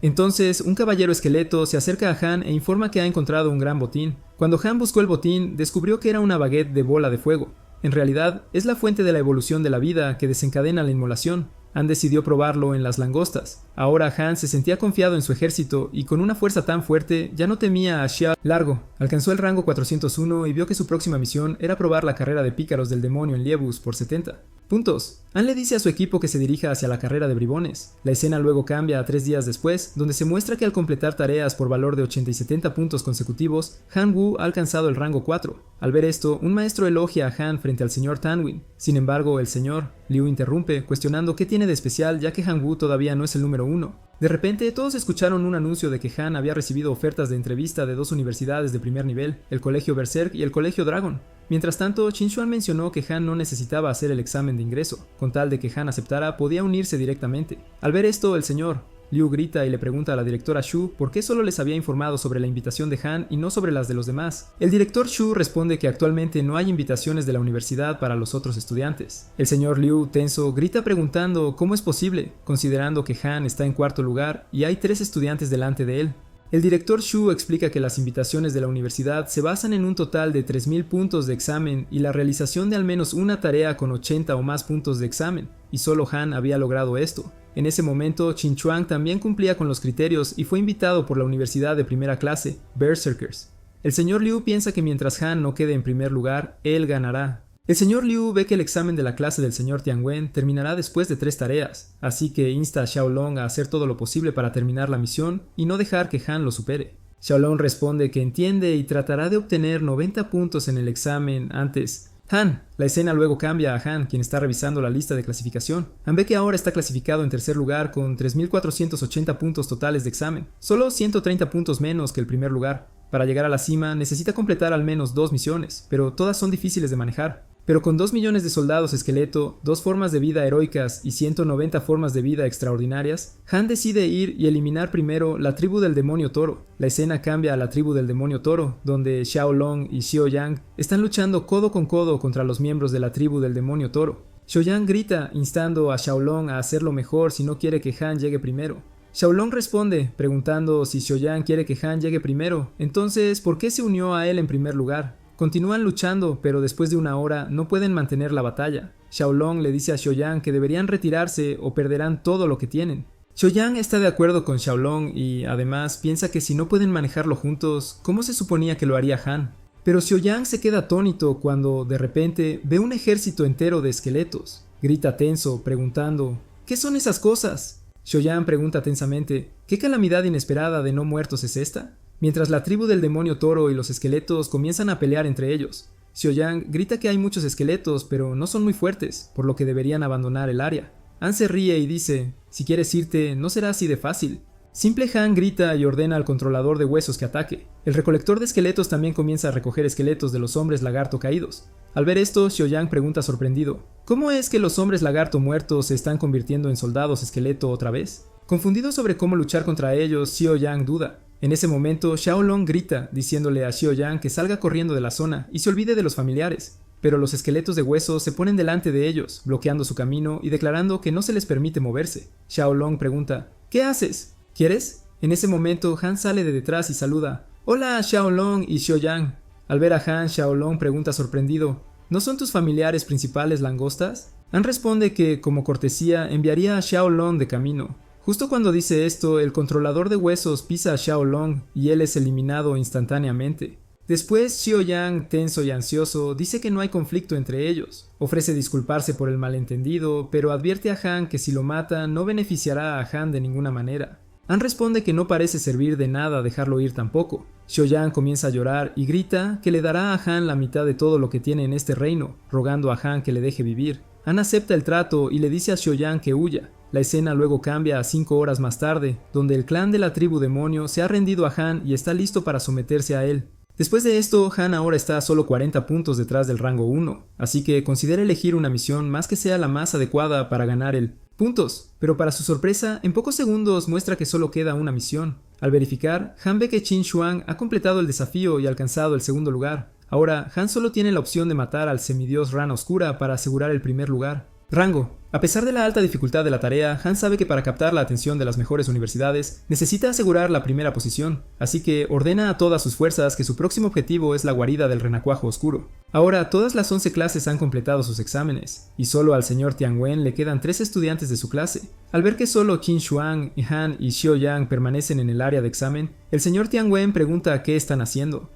Entonces, un caballero esqueleto se acerca a Han e informa que ha encontrado un gran botín. Cuando Han buscó el botín, descubrió que era una baguette de bola de fuego. En realidad, es la fuente de la evolución de la vida que desencadena la inmolación. Han decidió probarlo en las langostas. Ahora Han se sentía confiado en su ejército y con una fuerza tan fuerte ya no temía a Xia Largo. Alcanzó el rango 401 y vio que su próxima misión era probar la carrera de pícaros del demonio en Liebus por 70 puntos. Han le dice a su equipo que se dirija hacia la carrera de bribones. La escena luego cambia a 3 días después, donde se muestra que al completar tareas por valor de 80 y 70 puntos consecutivos, Han Wu ha alcanzado el rango 4. Al ver esto, un maestro elogia a Han frente al señor Tanwin. Sin embargo, el señor Liu interrumpe, cuestionando qué tiene de especial ya que Han Wu todavía no es el número 1. De repente, todos escucharon un anuncio de que Han había recibido ofertas de entrevista de 2 universidades de primer nivel, el Colegio Berserk y el Colegio Dragon. Mientras tanto, Qin Xuan mencionó que Han no necesitaba hacer el examen de ingreso, con tal de que Han aceptara podía unirse directamente. Al ver esto, el señor Liu grita y le pregunta a la directora Shu por qué solo les había informado sobre la invitación de Han y no sobre las de los demás. El director Shu responde que actualmente no hay invitaciones de la universidad para los otros estudiantes. El señor Liu, tenso, grita preguntando cómo es posible, considerando que Han está en cuarto lugar y hay 3 estudiantes delante de él. El director Shu explica que las invitaciones de la universidad se basan en un total de 3.000 puntos de examen y la realización de al menos una tarea con 80 o más puntos de examen. y solo Han había logrado esto. En ese momento, Qin Chuang también cumplía con los criterios y fue invitado por la universidad de primera clase, Berserkers. El señor Liu piensa que mientras Han no quede en primer lugar, él ganará. El señor Liu ve que el examen de la clase del señor Tianwen terminará después de 3 tareas, así que insta a Xiaolong a hacer todo lo posible para terminar la misión y no dejar que Han lo supere. Xiaolong responde que entiende y tratará de obtener 90 puntos en el examen antes. Han. La escena luego cambia a Han, quien está revisando la lista de clasificación. Han ve que ahora está clasificado en tercer lugar con 3.480 puntos totales de examen, solo 130 puntos menos que el primer lugar. Para llegar a la cima necesita completar al menos 2 misiones, pero todas son difíciles de manejar. Pero con 2 millones de soldados esqueleto, 2 formas de vida heroicas y 190 formas de vida extraordinarias, Han decide ir y eliminar primero la tribu del demonio toro. La escena cambia a la tribu del demonio toro, donde Xiaolong y Xiaoyang están luchando codo con codo contra los miembros de la tribu del demonio toro. Xiaoyang grita, instando a Xiaolong a hacerlo mejor si no quiere que Han llegue primero. Xiaolong responde, preguntando si Xiaoyang quiere que Han llegue primero, entonces, ¿por qué se unió a él en primer lugar? Continúan luchando, pero después de 1 hora no pueden mantener la batalla. Xiaolong le dice a Xiaoyang que deberían retirarse o perderán todo lo que tienen. Xiaoyang está de acuerdo con Xiaolong y, además, piensa que si no pueden manejarlo juntos, ¿cómo se suponía que lo haría Han? Pero Xiaoyang se queda atónito cuando, de repente, ve un ejército entero de esqueletos. Grita tenso, preguntando, ¿qué son esas cosas? Xiaoyang pregunta tensamente, ¿qué calamidad inesperada de no muertos es esta? Mientras la tribu del demonio toro y los esqueletos comienzan a pelear entre ellos. Xiaoyang grita que hay muchos esqueletos, pero no son muy fuertes, por lo que deberían abandonar el área. Han se ríe y dice, si quieres irte, no será así de fácil. Simple Han grita y ordena al controlador de huesos que ataque. El recolector de esqueletos también comienza a recoger esqueletos de los hombres lagarto caídos. Al ver esto, Xiaoyang pregunta sorprendido, ¿cómo es que los hombres lagarto muertos se están convirtiendo en soldados esqueleto otra vez? Confundido sobre cómo luchar contra ellos, Xiaoyang duda. En ese momento, Xiaolong grita, diciéndole a Xiaoyang que salga corriendo de la zona y se olvide de los familiares. Pero los esqueletos de hueso se ponen delante de ellos, bloqueando su camino y declarando que no se les permite moverse. Xiaolong pregunta, ¿qué haces? ¿Quieres? En ese momento, Han sale de detrás y saluda, ¡Hola, Xiaolong y Xiaoyang! Al ver a Han, Xiaolong pregunta sorprendido, ¿no son tus familiares principales langostas? Han responde que, como cortesía, enviaría a Xiaolong de camino. Justo cuando dice esto, el controlador de huesos pisa a Xiaolong y él es eliminado instantáneamente. Después, Xiaoyang, tenso y ansioso, dice que no hay conflicto entre ellos. Ofrece disculparse por el malentendido, pero advierte a Han que si lo mata no beneficiará a Han de ninguna manera. Han responde que no parece servir de nada dejarlo ir tampoco. Xiaoyang comienza a llorar y grita que le dará a Han la mitad de todo lo que tiene en este reino, rogando a Han que le deje vivir. Han acepta el trato y le dice a Xiaoyang que huya. La escena luego cambia a 5 horas más tarde, donde el clan de la tribu demonio se ha rendido a Han y está listo para someterse a él. Después de esto, Han ahora está a solo 40 puntos detrás del rango 1, así que considera elegir una misión más que sea la más adecuada para ganar el puntos, pero para su sorpresa, en pocos segundos muestra que solo queda una misión. Al verificar, Han ve que Qin Xuan ha completado el desafío y alcanzado el segundo lugar. Ahora, Han solo tiene la opción de matar al semidios Rana Oscura para asegurar el primer lugar. Rango. A pesar de la alta dificultad de la tarea, Han sabe que para captar la atención de las mejores universidades, necesita asegurar la primera posición, así que ordena a todas sus fuerzas que su próximo objetivo es la guarida del renacuajo oscuro. Ahora, todas las 11 clases han completado sus exámenes, y solo al señor Tianwen le quedan 3 estudiantes de su clase. Al ver que solo Qin Xuan, Han y Xiaoyang permanecen en el área de examen, el señor Tianwen pregunta qué están haciendo.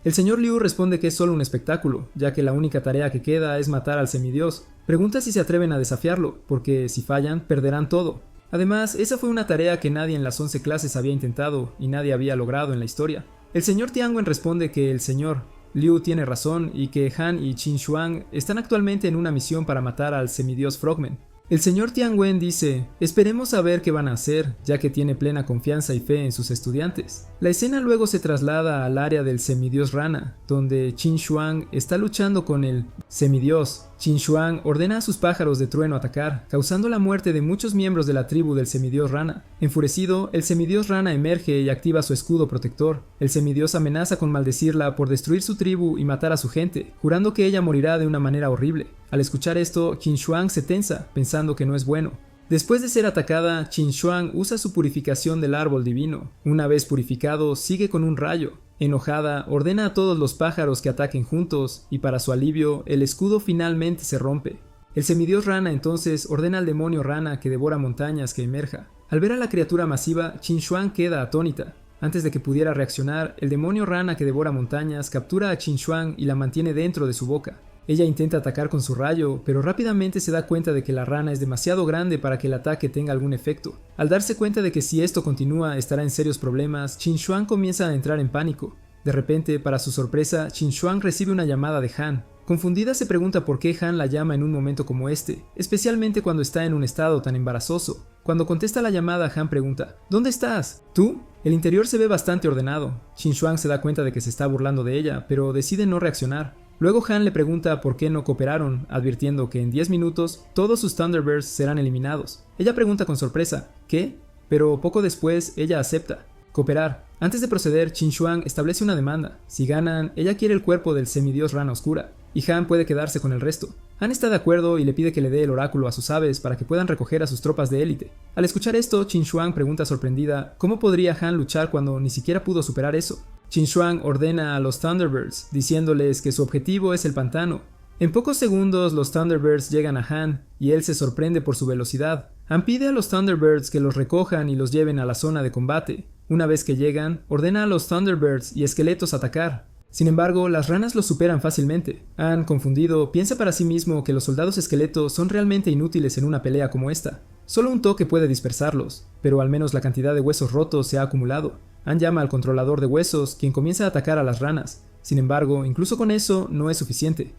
El señor Liu responde que es solo un espectáculo, ya que la única tarea que queda es matar al semidios. Pregunta si se atreven a desafiarlo, porque si fallan, perderán todo. Además, esa fue una tarea que nadie en las 11 clases había intentado y nadie había logrado en la historia. El señor Tianwen responde que el señor Liu tiene razón y que Han y Qin Xuan están actualmente en una misión para matar al semidios Frogman. El señor Tianwen dice, esperemos a ver qué van a hacer, ya que tiene plena confianza y fe en sus estudiantes. La escena luego se traslada al área del semidios Rana, donde Qin Xuan está luchando con el semidios. Qin Xuan ordena a sus pájaros de trueno atacar, causando la muerte de muchos miembros de la tribu del semidios Rana. Enfurecido, el semidios Rana emerge y activa su escudo protector. El semidios amenaza con maldecirla por destruir su tribu y matar a su gente, jurando que ella morirá de una manera horrible. Al escuchar esto, Qin Xuan se tensa, pensando que no es bueno. Después de ser atacada, Qin Xuan usa su purificación del árbol divino. Una vez purificado, sigue con un rayo. Enojada, ordena a todos los pájaros que ataquen juntos, y para su alivio, el escudo finalmente se rompe. El semidios rana entonces ordena al demonio rana que devora montañas que emerja. Al ver a la criatura masiva, Qin Shuang queda atónita. Antes de que pudiera reaccionar, el demonio rana que devora montañas captura a Qin Shuang y la mantiene dentro de su boca. Ella intenta atacar con su rayo, pero rápidamente se da cuenta de que la rana es demasiado grande para que el ataque tenga algún efecto. Al darse cuenta de que si esto continúa estará en serios problemas, Qin Shuang comienza a entrar en pánico. De repente, para su sorpresa, Qin Shuang recibe una llamada de Han. Confundida se pregunta por qué Han la llama en un momento como este, especialmente cuando está en un estado tan embarazoso. Cuando contesta la llamada, Han pregunta: ¿Dónde estás? ¿Tú? El interior se ve bastante ordenado. Qin Shuang se da cuenta de que se está burlando de ella, pero decide no reaccionar. Luego Han le pregunta por qué no cooperaron, advirtiendo que en 10 minutos todos sus Thunderbirds serán eliminados. Ella pregunta con sorpresa: ¿qué? Pero poco después ella acepta. Cooperar. Antes de proceder, Qin Shuang establece una demanda. Si ganan, ella quiere el cuerpo del semidios rana oscura, y Han puede quedarse con el resto. Han está de acuerdo y le pide que le dé el oráculo a sus aves para que puedan recoger a sus tropas de élite. Al escuchar esto, Qin Shuang pregunta sorprendida cómo podría Han luchar cuando ni siquiera pudo superar eso. Qin Shuang ordena a los Thunderbirds, diciéndoles que su objetivo es el pantano. En pocos segundos los Thunderbirds llegan a Han, y él se sorprende por su velocidad. Han pide a los Thunderbirds que los recojan y los lleven a la zona de combate. Una vez que llegan, ordena a los Thunderbirds y esqueletos atacar. Sin embargo, las ranas los superan fácilmente. Han, confundido, piensa para sí mismo que los soldados esqueletos son realmente inútiles en una pelea como esta. Solo un toque puede dispersarlos, pero al menos la cantidad de huesos rotos se ha acumulado. Han llama al controlador de huesos, quien comienza a atacar a las ranas. Sin embargo, incluso con eso no es suficiente.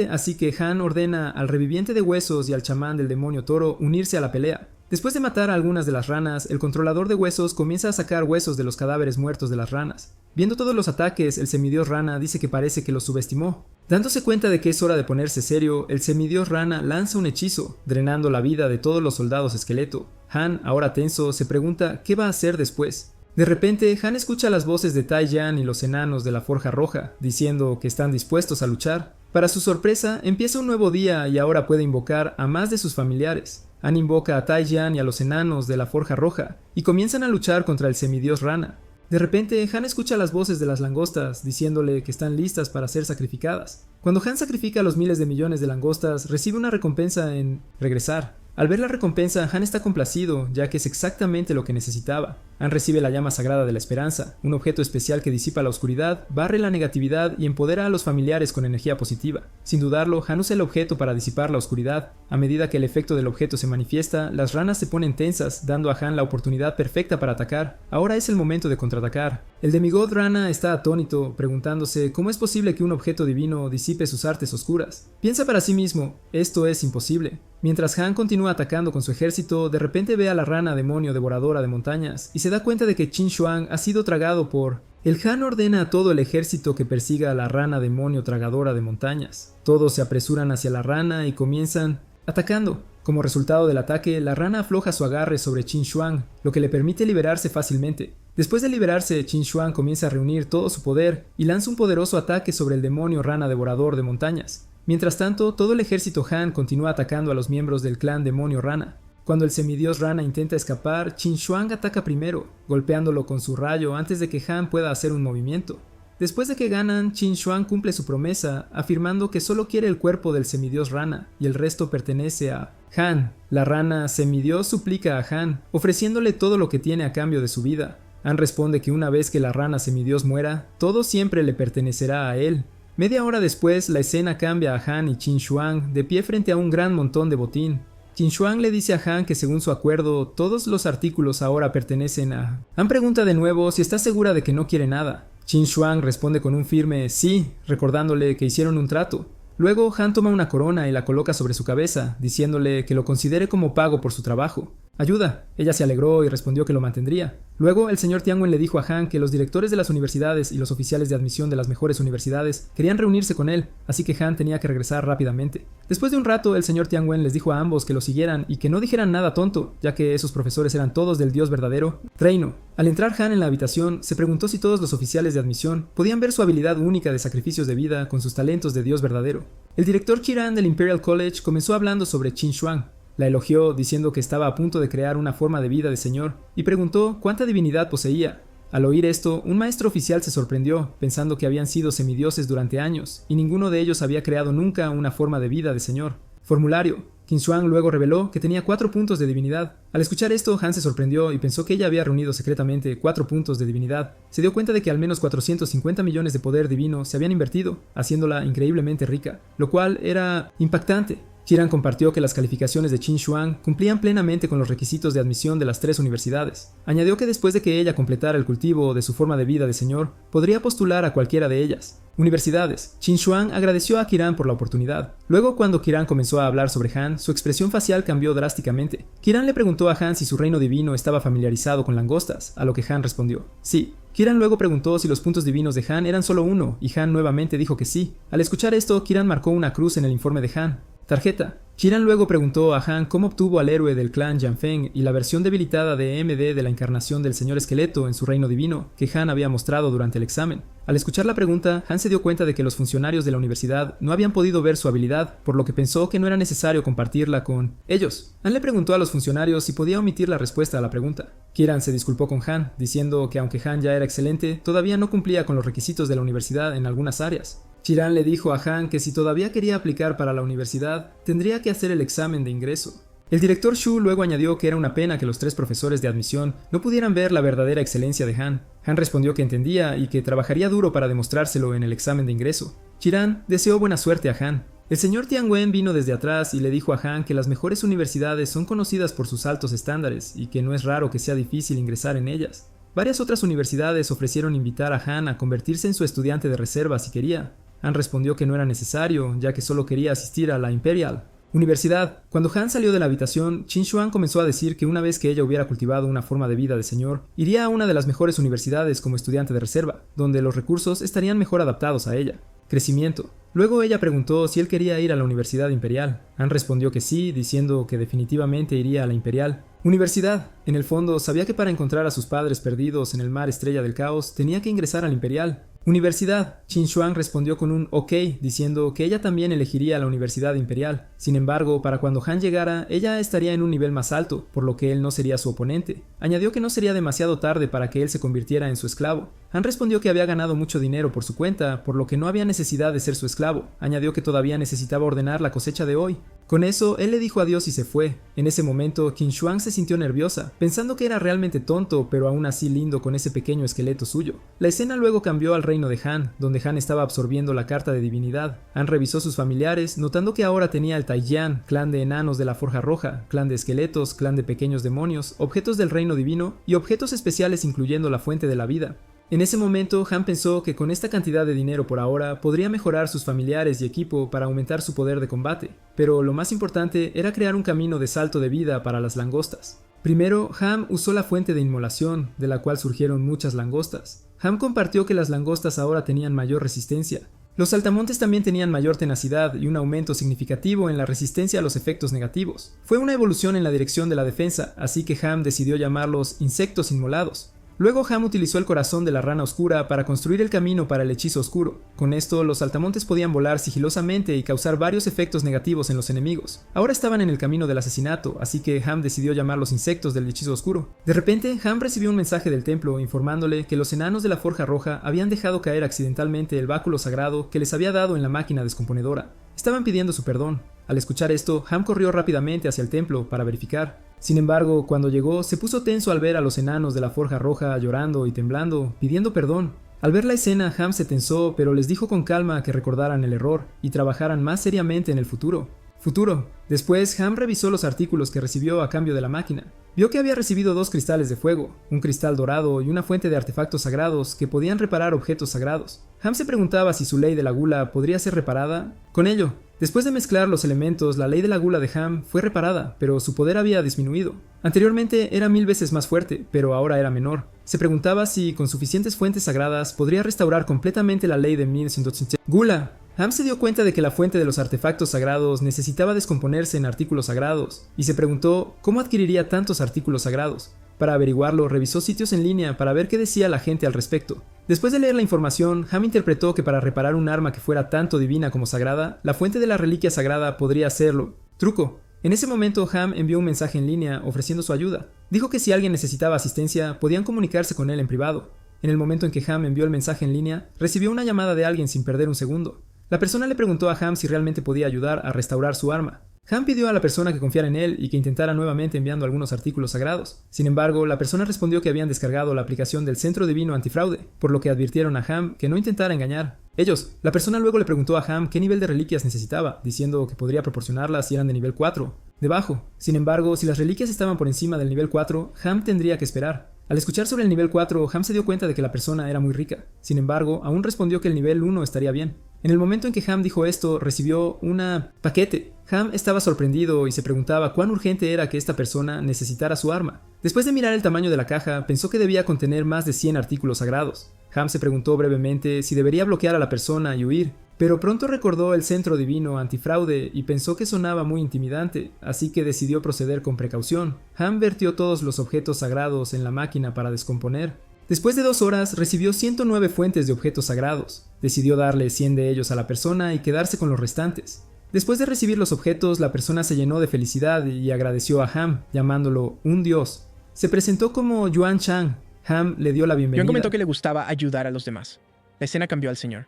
Así que Han ordena al reviviente de huesos y al chamán del demonio toro unirse a la pelea. Después de matar a algunas de las ranas, el controlador de huesos comienza a sacar huesos de los cadáveres muertos de las ranas. Viendo todos los ataques, el semidios rana dice que parece que los subestimó. Dándose cuenta de que es hora de ponerse serio, el semidios rana lanza un hechizo, drenando la vida de todos los soldados esqueleto. Han, ahora tenso, se pregunta qué va a hacer después. De repente, Han escucha las voces de Tai Yan y los enanos de la Forja Roja, diciendo que están dispuestos a luchar. Para su sorpresa, empieza un nuevo día y ahora puede invocar a más de sus familiares. Han invoca a Tai Yan y a los enanos de la Forja Roja, y comienzan a luchar contra el semidios rana. De repente, Han escucha las voces de las langostas, diciéndole que están listas para ser sacrificadas. Cuando Han sacrifica a los miles de millones de langostas, recibe una recompensa en regresar. Al ver la recompensa, Han está complacido, ya que es exactamente lo que necesitaba. Han recibe la llama sagrada de la esperanza, un objeto especial que disipa la oscuridad, barre la negatividad y empodera a los familiares con energía positiva. Sin dudarlo, Han usa el objeto para disipar la oscuridad. A medida que el efecto del objeto se manifiesta, las ranas se ponen tensas, dando a Han la oportunidad perfecta para atacar. Ahora es el momento de contraatacar. El demigod rana está atónito, preguntándose cómo es posible que un objeto divino disipe sus artes oscuras. Piensa para sí mismo: esto es imposible. Mientras Han continúa atacando con su ejército, de repente ve a la rana demonio devoradora de montañas y se da cuenta de que Qin Shuang ha sido tragado por... El Han ordena a todo el ejército que persiga a la rana demonio tragadora de montañas. Todos se apresuran hacia la rana y comienzan atacando. Como resultado del ataque, la rana afloja su agarre sobre Qin Shuang, lo que le permite liberarse fácilmente. Después de liberarse, Qin Shuang comienza a reunir todo su poder y lanza un poderoso ataque sobre el demonio rana devorador de montañas. Mientras tanto, todo el ejército Han continúa atacando a los miembros del clan demonio rana. Cuando el semidios rana intenta escapar, Qin Shuang ataca primero, golpeándolo con su rayo antes de que Han pueda hacer un movimiento. Después de que ganan, Qin Shuang cumple su promesa, afirmando que solo quiere el cuerpo del semidios rana y el resto pertenece a Han. La rana semidios suplica a Han, ofreciéndole todo lo que tiene a cambio de su vida. Han responde que una vez que la rana semidios muera, todo siempre le pertenecerá a él. Media hora después, la escena cambia a Han y Qin Shuang de pie frente a un gran montón de botín. Qin Shuang le dice a Han que según su acuerdo, todos los artículos ahora pertenecen a... Han pregunta de nuevo si está segura de que no quiere nada. Qin Shuang responde con un firme sí, recordándole que hicieron un trato. Luego Han toma una corona y la coloca sobre su cabeza, diciéndole que lo considere como pago por su trabajo. Ayuda. Ella se alegró y respondió que lo mantendría. Luego el señor Tianwen le dijo a Han que los directores de las universidades y los oficiales de admisión de las mejores universidades querían reunirse con él, así que Han tenía que regresar rápidamente. Después de un rato, el señor Tianwen les dijo a ambos que lo siguieran y que no dijeran nada tonto, ya que esos profesores eran todos del dios verdadero, Reino. Al entrar Han en la habitación, se preguntó si todos los oficiales de admisión podían ver su habilidad única de sacrificios de vida con sus talentos de dios verdadero. El director Qiran del Imperial College comenzó hablando sobre Qin Shuang. La elogió diciendo que estaba a punto de crear una forma de vida de señor y preguntó cuánta divinidad poseía. Al oír esto, un maestro oficial se sorprendió, pensando que habían sido semidioses durante años y ninguno de ellos había creado nunca una forma de vida de señor. Formulario. Qin Shuang luego reveló que tenía 4 puntos de divinidad. Al escuchar esto, Han se sorprendió y pensó que ella había reunido secretamente 4 puntos de divinidad. Se dio cuenta de que al menos 450 millones de poder divino se habían invertido, haciéndola increíblemente rica, lo cual era impactante. Qiran compartió que las calificaciones de Qin Shuang cumplían plenamente con los requisitos de admisión de las 3 universidades. Añadió que después de que ella completara el cultivo de su forma de vida de señor, podría postular a cualquiera de ellas. Universidades. Qin Shuang agradeció a Qiran por la oportunidad. Luego, cuando Qiran comenzó a hablar sobre Han, su expresión facial cambió drásticamente. Qiran le preguntó a Han si su reino divino estaba familiarizado con langostas, a lo que Han respondió, sí. Qiran luego preguntó si los puntos divinos de Han eran solo uno, y Han nuevamente dijo que sí. Al escuchar esto, Qiran marcó una cruz en el informe de Han. Tarjeta. Qiran luego preguntó a Han cómo obtuvo al héroe del clan Yanfeng y la versión debilitada de MD de la encarnación del señor esqueleto en su reino divino que Han había mostrado durante el examen. Al escuchar la pregunta, Han se dio cuenta de que los funcionarios de la universidad no habían podido ver su habilidad, por lo que pensó que no era necesario compartirla con ellos. Han le preguntó a los funcionarios si podía omitir la respuesta a la pregunta. Qiran se disculpó con Han, diciendo que aunque Han ya era excelente, todavía no cumplía con los requisitos de la universidad en algunas áreas. Qiran le dijo a Han que si todavía quería aplicar para la universidad, tendría que hacer el examen de ingreso. El director Shu luego añadió que era una pena que los 3 profesores de admisión no pudieran ver la verdadera excelencia de Han. Han respondió que entendía y que trabajaría duro para demostrárselo en el examen de ingreso. Qiran deseó buena suerte a Han. El señor Tianwen vino desde atrás y le dijo a Han que las mejores universidades son conocidas por sus altos estándares y que no es raro que sea difícil ingresar en ellas. Varias otras universidades ofrecieron invitar a Han a convertirse en su estudiante de reserva si quería. Han respondió que no era necesario, ya que solo quería asistir a la Imperial. Universidad. Cuando Han salió de la habitación, Qin Shuang comenzó a decir que una vez que ella hubiera cultivado una forma de vida de señor, iría a una de las mejores universidades como estudiante de reserva, donde los recursos estarían mejor adaptados a ella. Crecimiento. Luego ella preguntó si él quería ir a la Universidad Imperial. Han respondió que sí, diciendo que definitivamente iría a la Imperial. Universidad. En el fondo, sabía que para encontrar a sus padres perdidos en el mar estrella del caos, tenía que ingresar al Imperial. Universidad. Qin Shuang respondió con un ok, diciendo que ella también elegiría la Universidad Imperial. Sin embargo, para cuando Han llegara, ella estaría en un nivel más alto, por lo que él no sería su oponente. Añadió que no sería demasiado tarde para que él se convirtiera en su esclavo. Han respondió que había ganado mucho dinero por su cuenta, por lo que no había necesidad de ser su esclavo. Añadió que todavía necesitaba ordenar la cosecha de hoy. Con eso, él le dijo adiós y se fue. En ese momento, Qin Shuang se sintió nerviosa, pensando que era realmente tonto, pero aún así lindo con ese pequeño esqueleto suyo. La escena luego cambió al reino de Han, donde Han estaba absorbiendo la carta de divinidad. Han revisó sus familiares, notando que ahora tenía el Taiyan, clan de enanos de la Forja Roja, clan de esqueletos, clan de pequeños demonios, objetos del reino divino y objetos especiales incluyendo la fuente de la vida. En ese momento, Han pensó que con esta cantidad de dinero por ahora podría mejorar sus familiares y equipo para aumentar su poder de combate, pero lo más importante era crear un camino de salto de vida para las langostas. Primero, Ham usó la fuente de inmolación, de la cual surgieron muchas langostas. Ham compartió que las langostas ahora tenían mayor resistencia. Los saltamontes también tenían mayor tenacidad y un aumento significativo en la resistencia a los efectos negativos. Fue una evolución en la dirección de la defensa, así que Ham decidió llamarlos insectos inmolados. Luego Ham utilizó el corazón de la rana oscura para construir el camino para el hechizo oscuro. Con esto, los saltamontes podían volar sigilosamente y causar varios efectos negativos en los enemigos. Ahora estaban en el camino del asesinato, así que Ham decidió llamarlos insectos del hechizo oscuro. De repente, Ham recibió un mensaje del templo informándole que los enanos de la Forja Roja habían dejado caer accidentalmente el báculo sagrado que les había dado en la máquina descomponedora. Estaban pidiendo su perdón. Al escuchar esto, Ham corrió rápidamente hacia el templo para verificar. Sin embargo, cuando llegó, se puso tenso al ver a los enanos de la Forja Roja llorando y temblando, pidiendo perdón. Al ver la escena, Ham se tensó, pero les dijo con calma que recordaran el error y trabajaran más seriamente en el futuro. Después, Ham revisó los artículos que recibió a cambio de la máquina. Vio que había recibido 2 cristales de fuego, un cristal dorado y una fuente de artefactos sagrados que podían reparar objetos sagrados. Ham se preguntaba si su ley de la gula podría ser reparada. Con ello, después de mezclar los elementos, la ley de la gula de Ham fue reparada, pero su poder había disminuido. Anteriormente era 1000 veces más fuerte, pero ahora era menor. Se preguntaba si, con suficientes fuentes sagradas, podría restaurar completamente la ley de 1180. Gula. Ham se dio cuenta de que la fuente de los artefactos sagrados necesitaba descomponerse en artículos sagrados, y se preguntó cómo adquiriría tantos artículos sagrados. Para averiguarlo, revisó sitios en línea para ver qué decía la gente al respecto. Después de leer la información, Ham interpretó que para reparar un arma que fuera tanto divina como sagrada, la fuente de la reliquia sagrada podría hacerlo. Truco. En ese momento, Ham envió un mensaje en línea ofreciendo su ayuda. Dijo que si alguien necesitaba asistencia, podían comunicarse con él en privado. En el momento en que Ham envió el mensaje en línea, recibió una llamada de alguien sin perder un segundo. La persona le preguntó a Ham si realmente podía ayudar a restaurar su arma. Han pidió a la persona que confiara en él y que intentara nuevamente enviando algunos artículos sagrados. Sin embargo, la persona respondió que habían descargado la aplicación del Centro Divino Antifraude, por lo que advirtieron a Ham que no intentara engañar. La persona luego le preguntó a Ham qué nivel de reliquias necesitaba, diciendo que podría proporcionarlas si eran de nivel 4, debajo. Sin embargo, si las reliquias estaban por encima del nivel 4, Ham tendría que esperar. Al escuchar sobre el nivel 4, Ham se dio cuenta de que la persona era muy rica. Sin embargo, aún respondió que el nivel 1 estaría bien. En el momento en que Ham dijo esto, recibió un paquete. Ham estaba sorprendido y se preguntaba cuán urgente era que esta persona necesitara su arma. Después de mirar el tamaño de la caja, pensó que debía contener más de 100 artículos sagrados. Ham se preguntó brevemente si debería bloquear a la persona y huir, pero pronto recordó el Centro Divino Antifraude y pensó que sonaba muy intimidante, así que decidió proceder con precaución. Ham vertió todos los objetos sagrados en la máquina para descomponer. Después de 2 horas, recibió 109 fuentes de objetos sagrados. Decidió darle 100 de ellos a la persona y quedarse con los restantes. Después de recibir los objetos, la persona se llenó de felicidad y agradeció a Ham, llamándolo un dios. Se presentó como Yuan Chang. Ham le dio la bienvenida. Yuan comentó que le gustaba ayudar a los demás. La escena cambió al señor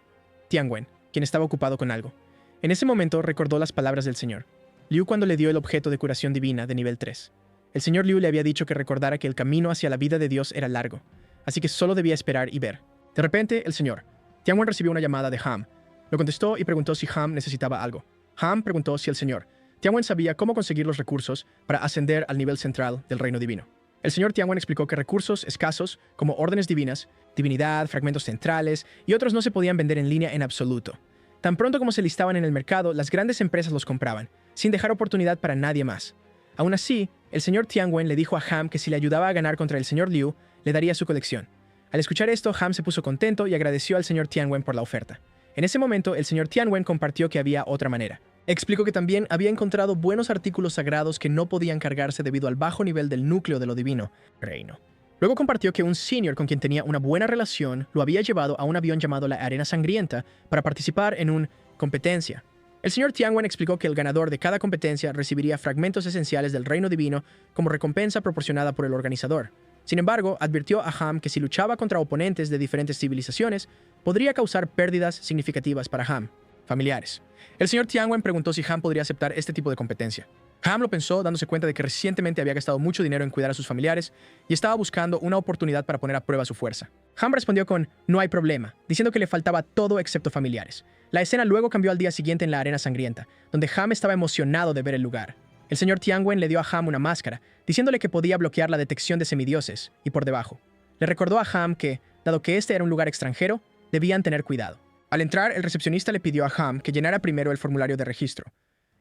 Tianwen, quien estaba ocupado con algo. En ese momento recordó las palabras del señor Liu cuando le dio el objeto de curación divina de nivel 3. El señor Liu le había dicho que recordara que el camino hacia la vida de Dios era largo, así que solo debía esperar y ver. De repente, el señor Tianwen recibió una llamada de Ham. Lo contestó y preguntó si Ham necesitaba algo. Ham preguntó si el señor Tianwen sabía cómo conseguir los recursos para ascender al nivel central del reino divino. El señor Tianwen explicó que recursos escasos, como órdenes divinas, divinidad, fragmentos centrales y otros no se podían vender en línea en absoluto. Tan pronto como se listaban en el mercado, las grandes empresas los compraban, sin dejar oportunidad para nadie más. Aún así, el señor Tianwen le dijo a Ham que si le ayudaba a ganar contra el señor Liu, le daría su colección. Al escuchar esto, Ham se puso contento y agradeció al señor Tianwen por la oferta. En ese momento, el señor Tianwen compartió que había otra manera. Explicó que también había encontrado buenos artículos sagrados que no podían cargarse debido al bajo nivel del núcleo de lo divino, reino. Luego compartió que un senior con quien tenía una buena relación lo había llevado a un avión llamado la Arena Sangrienta para participar en una competencia. El señor Tianwen explicó que el ganador de cada competencia recibiría fragmentos esenciales del reino divino como recompensa proporcionada por el organizador. Sin embargo, advirtió a Ham que si luchaba contra oponentes de diferentes civilizaciones, podría causar pérdidas significativas para Ham. Familiares. El señor Tianwen preguntó si Ham podría aceptar este tipo de competencia. Ham lo pensó, dándose cuenta de que recientemente había gastado mucho dinero en cuidar a sus familiares y estaba buscando una oportunidad para poner a prueba su fuerza. Ham respondió con "no hay problema", diciendo que le faltaba todo excepto familiares. La escena luego cambió al día siguiente en la Arena Sangrienta, donde Ham estaba emocionado de ver el lugar. El señor Tianwen le dio a Ham una máscara, diciéndole que podía bloquear la detección de semidioses, y por debajo. Le recordó a Ham que, dado que este era un lugar extranjero, debían tener cuidado. Al entrar, el recepcionista le pidió a Ham que llenara primero el formulario de registro.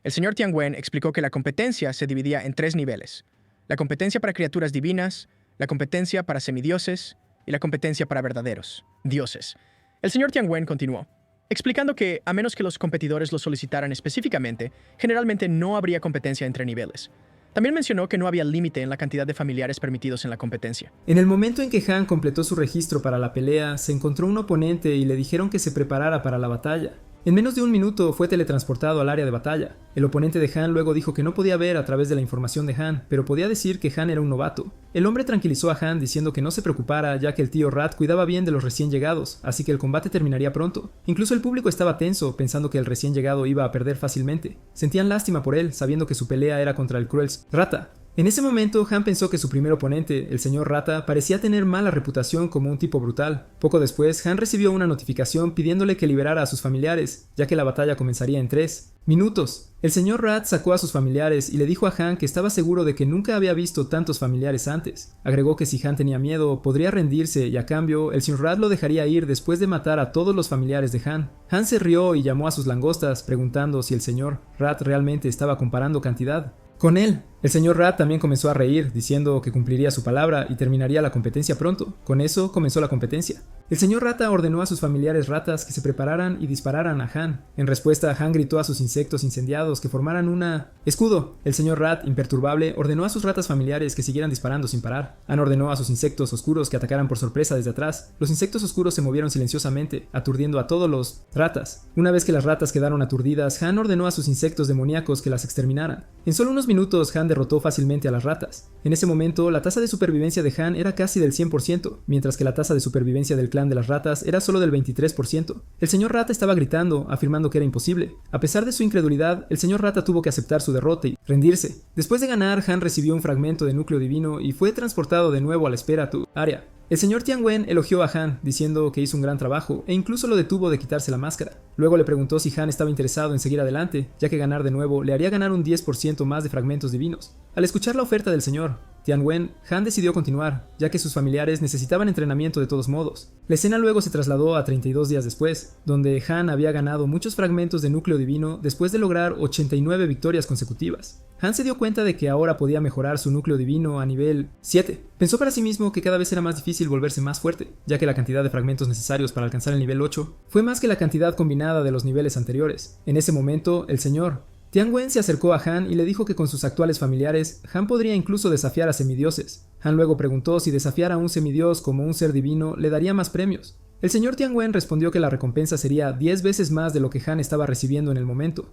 El señor Tianwen explicó que la competencia se dividía en 3 niveles. La competencia para criaturas divinas, la competencia para semidioses y la competencia para verdaderos dioses. El señor Tianwen continuó, explicando que, a menos que los competidores lo solicitaran específicamente, generalmente no habría competencia entre niveles. También mencionó que no había límite en la cantidad de familiares permitidos en la competencia. En el momento en que Han completó su registro para la pelea, se encontró un oponente y le dijeron que se preparara para la batalla. En menos de 1 minuto fue teletransportado al área de batalla. El oponente de Han luego dijo que no podía ver a través de la información de Han, pero podía decir que Han era un novato. El hombre tranquilizó a Han diciendo que no se preocupara, ya que el tío Rat cuidaba bien de los recién llegados, así que el combate terminaría pronto. Incluso el público estaba tenso, pensando que el recién llegado iba a perder fácilmente. Sentían lástima por él, sabiendo que su pelea era contra el cruel Rata. En ese momento, Han pensó que su primer oponente, el señor Rata, parecía tener mala reputación como un tipo brutal. Poco después, Han recibió una notificación pidiéndole que liberara a sus familiares, ya que la batalla comenzaría en 3 minutos. El señor Rat sacó a sus familiares y le dijo a Han que estaba seguro de que nunca había visto tantos familiares antes. Agregó que si Han tenía miedo, podría rendirse y a cambio, el señor Rat lo dejaría ir después de matar a todos los familiares de Han. Han se rió y llamó a sus langostas, preguntando si el señor Rat realmente estaba comparando cantidad con él. El señor Rat también comenzó a reír, diciendo que cumpliría su palabra y terminaría la competencia pronto. Con eso comenzó la competencia. El señor Rata ordenó a sus familiares ratas que se prepararan y dispararan a Han. En respuesta, Han gritó a sus insectos incendiados que formaran una escudo. El señor Rat, imperturbable, ordenó a sus ratas familiares que siguieran disparando sin parar. Han ordenó a sus insectos oscuros que atacaran por sorpresa desde atrás. Los insectos oscuros se movieron silenciosamente, aturdiendo a todos los ratas. Una vez que las ratas quedaron aturdidas, Han ordenó a sus insectos demoníacos que las exterminaran. En solo unos minutos, Han derrotó fácilmente a las ratas. En ese momento, la tasa de supervivencia de Han era casi del 100%, mientras que la tasa de supervivencia del clan de las ratas era solo del 23%. El señor Rata estaba gritando, afirmando que era imposible. A pesar de su incredulidad, el señor Rata tuvo que aceptar su derrota y rendirse. Después de ganar, Han recibió un fragmento de núcleo divino y fue transportado de nuevo a la espera área. El señor Tianwen elogió a Han, diciendo que hizo un gran trabajo, e incluso lo detuvo de quitarse la máscara. Luego le preguntó si Han estaba interesado en seguir adelante, ya que ganar de nuevo le haría ganar un 10% más de fragmentos divinos. Al escuchar la oferta del señor Tianwen, Han decidió continuar, ya que sus familiares necesitaban entrenamiento de todos modos. La escena luego se trasladó a 32 días después, donde Han había ganado muchos fragmentos de núcleo divino después de lograr 89 victorias consecutivas. Han se dio cuenta de que ahora podía mejorar su núcleo divino a nivel 7. Pensó para sí mismo que cada vez era más difícil volverse más fuerte, ya que la cantidad de fragmentos necesarios para alcanzar el nivel 8 fue más que la cantidad combinada de los niveles anteriores. En ese momento, el señor Tianwen se acercó a Han y le dijo que con sus actuales familiares, Han podría incluso desafiar a semidioses. Han luego preguntó si desafiar a un semidios como un ser divino le daría más premios. El señor Tianwen respondió que la recompensa sería 10 veces más de lo que Han estaba recibiendo en el momento.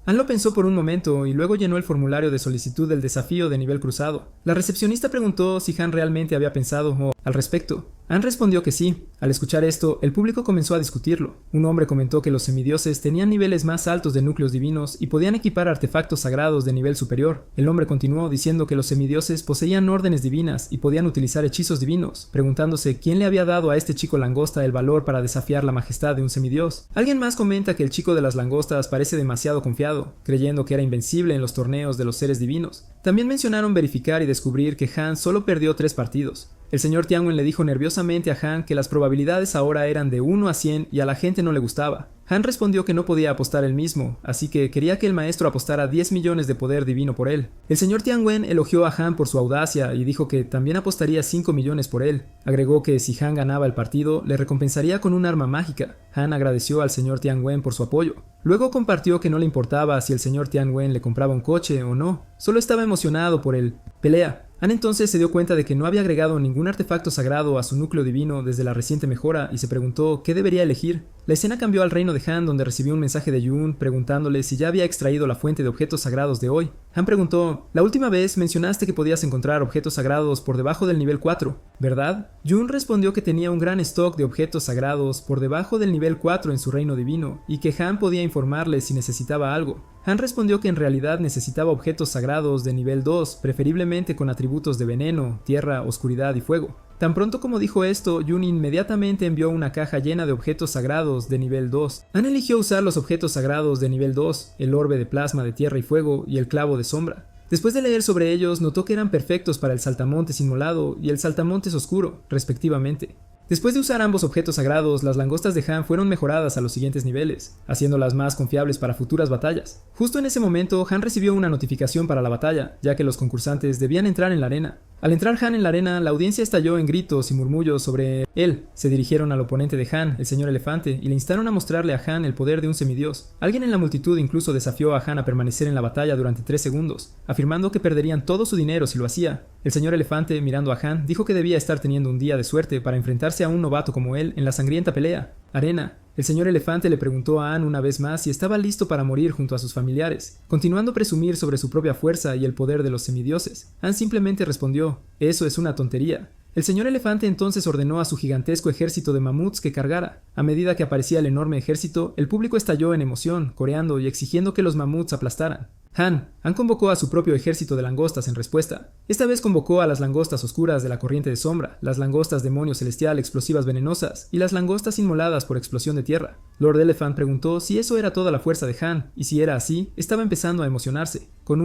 Han lo pensó por un momento y luego llenó el formulario de solicitud del desafío de nivel cruzado. La recepcionista preguntó si Han realmente había pensado al respecto. Han respondió que sí. Al escuchar esto, el público comenzó a discutirlo. Un hombre comentó que los semidioses tenían niveles más altos de núcleos divinos y podían equipar artefactos sagrados de nivel superior. El hombre continuó diciendo que los semidioses poseían órdenes divinas y podían utilizar hechizos divinos, preguntándose quién le había dado a este chico langosta el valor para desafiar la majestad de un semidios. Alguien más comenta que el chico de las langostas parece demasiado confiado, creyendo que era invencible en los torneos de los seres divinos. También mencionaron verificar y descubrir que Han solo perdió 3 partidos. El señor Tianwen le dijo nerviosamente a Han que las probabilidades ahora eran de 1 a 100 y a la gente no le gustaba. Han respondió que no podía apostar él mismo, así que quería que el maestro apostara 10 millones de poder divino por él. El señor Tianwen elogió a Han por su audacia y dijo que también apostaría 5 millones por él. Agregó que si Han ganaba el partido, le recompensaría con un arma mágica. Han agradeció al señor Tianwen por su apoyo. Luego compartió que no le importaba si el señor Tianwen le compraba un coche o no, solo estaba emocionado por el pelea. Han entonces se dio cuenta de que no había agregado ningún artefacto sagrado a su núcleo divino desde la reciente mejora y se preguntó qué debería elegir. La escena cambió al reino de Han, donde recibió un mensaje de Yun preguntándole si ya había extraído la fuente de objetos sagrados de hoy. Han preguntó, la última vez mencionaste que podías encontrar objetos sagrados por debajo del nivel 4, ¿verdad? Yun respondió que tenía un gran stock de objetos sagrados por debajo del nivel 4 en su reino divino y que Han podía informarle si necesitaba algo. Han respondió que en realidad necesitaba objetos sagrados de nivel 2, preferiblemente con atributos de veneno, tierra, oscuridad y fuego. Tan pronto como dijo esto, Yun inmediatamente envió una caja llena de objetos sagrados de nivel 2. Han eligió usar los objetos sagrados de nivel 2, el orbe de plasma de tierra y fuego y el clavo de sombra. Después de leer sobre ellos, notó que eran perfectos para el saltamontes inmolado y el saltamontes oscuro, respectivamente. Después de usar ambos objetos sagrados, las langostas de Han fueron mejoradas a los siguientes niveles, haciéndolas más confiables para futuras batallas. Justo en ese momento, Han recibió una notificación para la batalla, ya que los concursantes debían entrar en la arena. Al entrar Han en la arena, la audiencia estalló en gritos y murmullos sobre él. Se dirigieron al oponente de Han, el señor elefante, y le instaron a mostrarle a Han el poder de un semidios. Alguien en la multitud incluso desafió a Han a permanecer en la batalla durante 3 segundos, afirmando que perderían todo su dinero si lo hacía. El señor elefante, mirando a Han, dijo que debía estar teniendo un día de suerte para enfrentarse a un novato como él en la sangrienta pelea. Arena. El señor elefante le preguntó a Han una vez más si estaba listo para morir junto a sus familiares, continuando a presumir sobre su propia fuerza y el poder de los semidioses. Han simplemente respondió, eso es una tontería. El señor elefante entonces ordenó a su gigantesco ejército de mamuts que cargara. A medida que aparecía el enorme ejército, el público estalló en emoción, coreando y exigiendo que los mamuts aplastaran. Han convocó a su propio ejército de langostas en respuesta. Esta vez convocó a las langostas oscuras de la corriente de sombra, las langostas demonio celestial explosivas venenosas y las langostas inmoladas por explosión de tierra. Lord Elephant preguntó si eso era toda la fuerza de Han, y si era así, estaba empezando a emocionarse. Con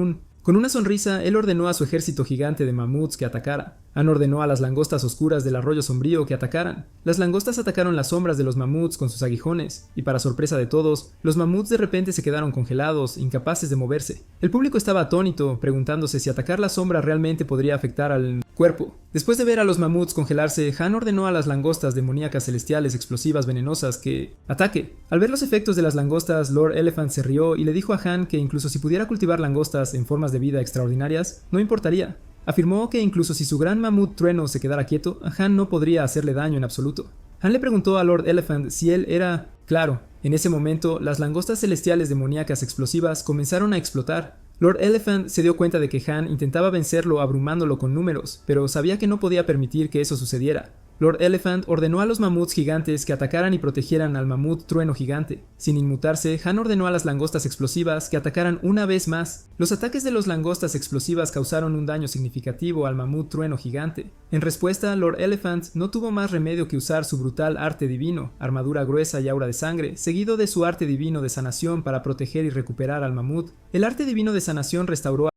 una sonrisa, él ordenó a su ejército gigante de mamuts que atacara. Han ordenó a las langostas oscuras del arroyo sombrío que atacaran. Las langostas atacaron las sombras de los mamuts con sus aguijones, y para sorpresa de todos, los mamuts de repente se quedaron congelados, incapaces de moverse. El público estaba atónito, preguntándose si atacar la sombra realmente podría afectar al cuerpo. Después de ver a los mamuts congelarse, Han ordenó a las langostas demoníacas celestiales explosivas venenosas que ¡ataque! Al ver los efectos de las langostas, Lord Elephant se rió y le dijo a Han que incluso si pudiera cultivar langostas en formas de vida extraordinarias, no importaría. Afirmó que incluso si su gran mamut trueno se quedara quieto, Han no podría hacerle daño en absoluto. Han le preguntó a Lord Elephant si él era claro. En ese momento, las langostas celestiales demoníacas explosivas comenzaron a explotar. Lord Elephant se dio cuenta de que Han intentaba vencerlo abrumándolo con números, pero sabía que no podía permitir que eso sucediera. Lord Elephant ordenó a los mamuts gigantes que atacaran y protegieran al mamut trueno gigante. Sin inmutarse, Han ordenó a las langostas explosivas que atacaran una vez más. Los ataques de las langostas explosivas causaron un daño significativo al mamut trueno gigante. En respuesta, Lord Elephant no tuvo más remedio que usar su brutal arte divino, armadura gruesa y aura de sangre, seguido de su arte divino de sanación para proteger y recuperar al mamut. El arte divino de sanación restauró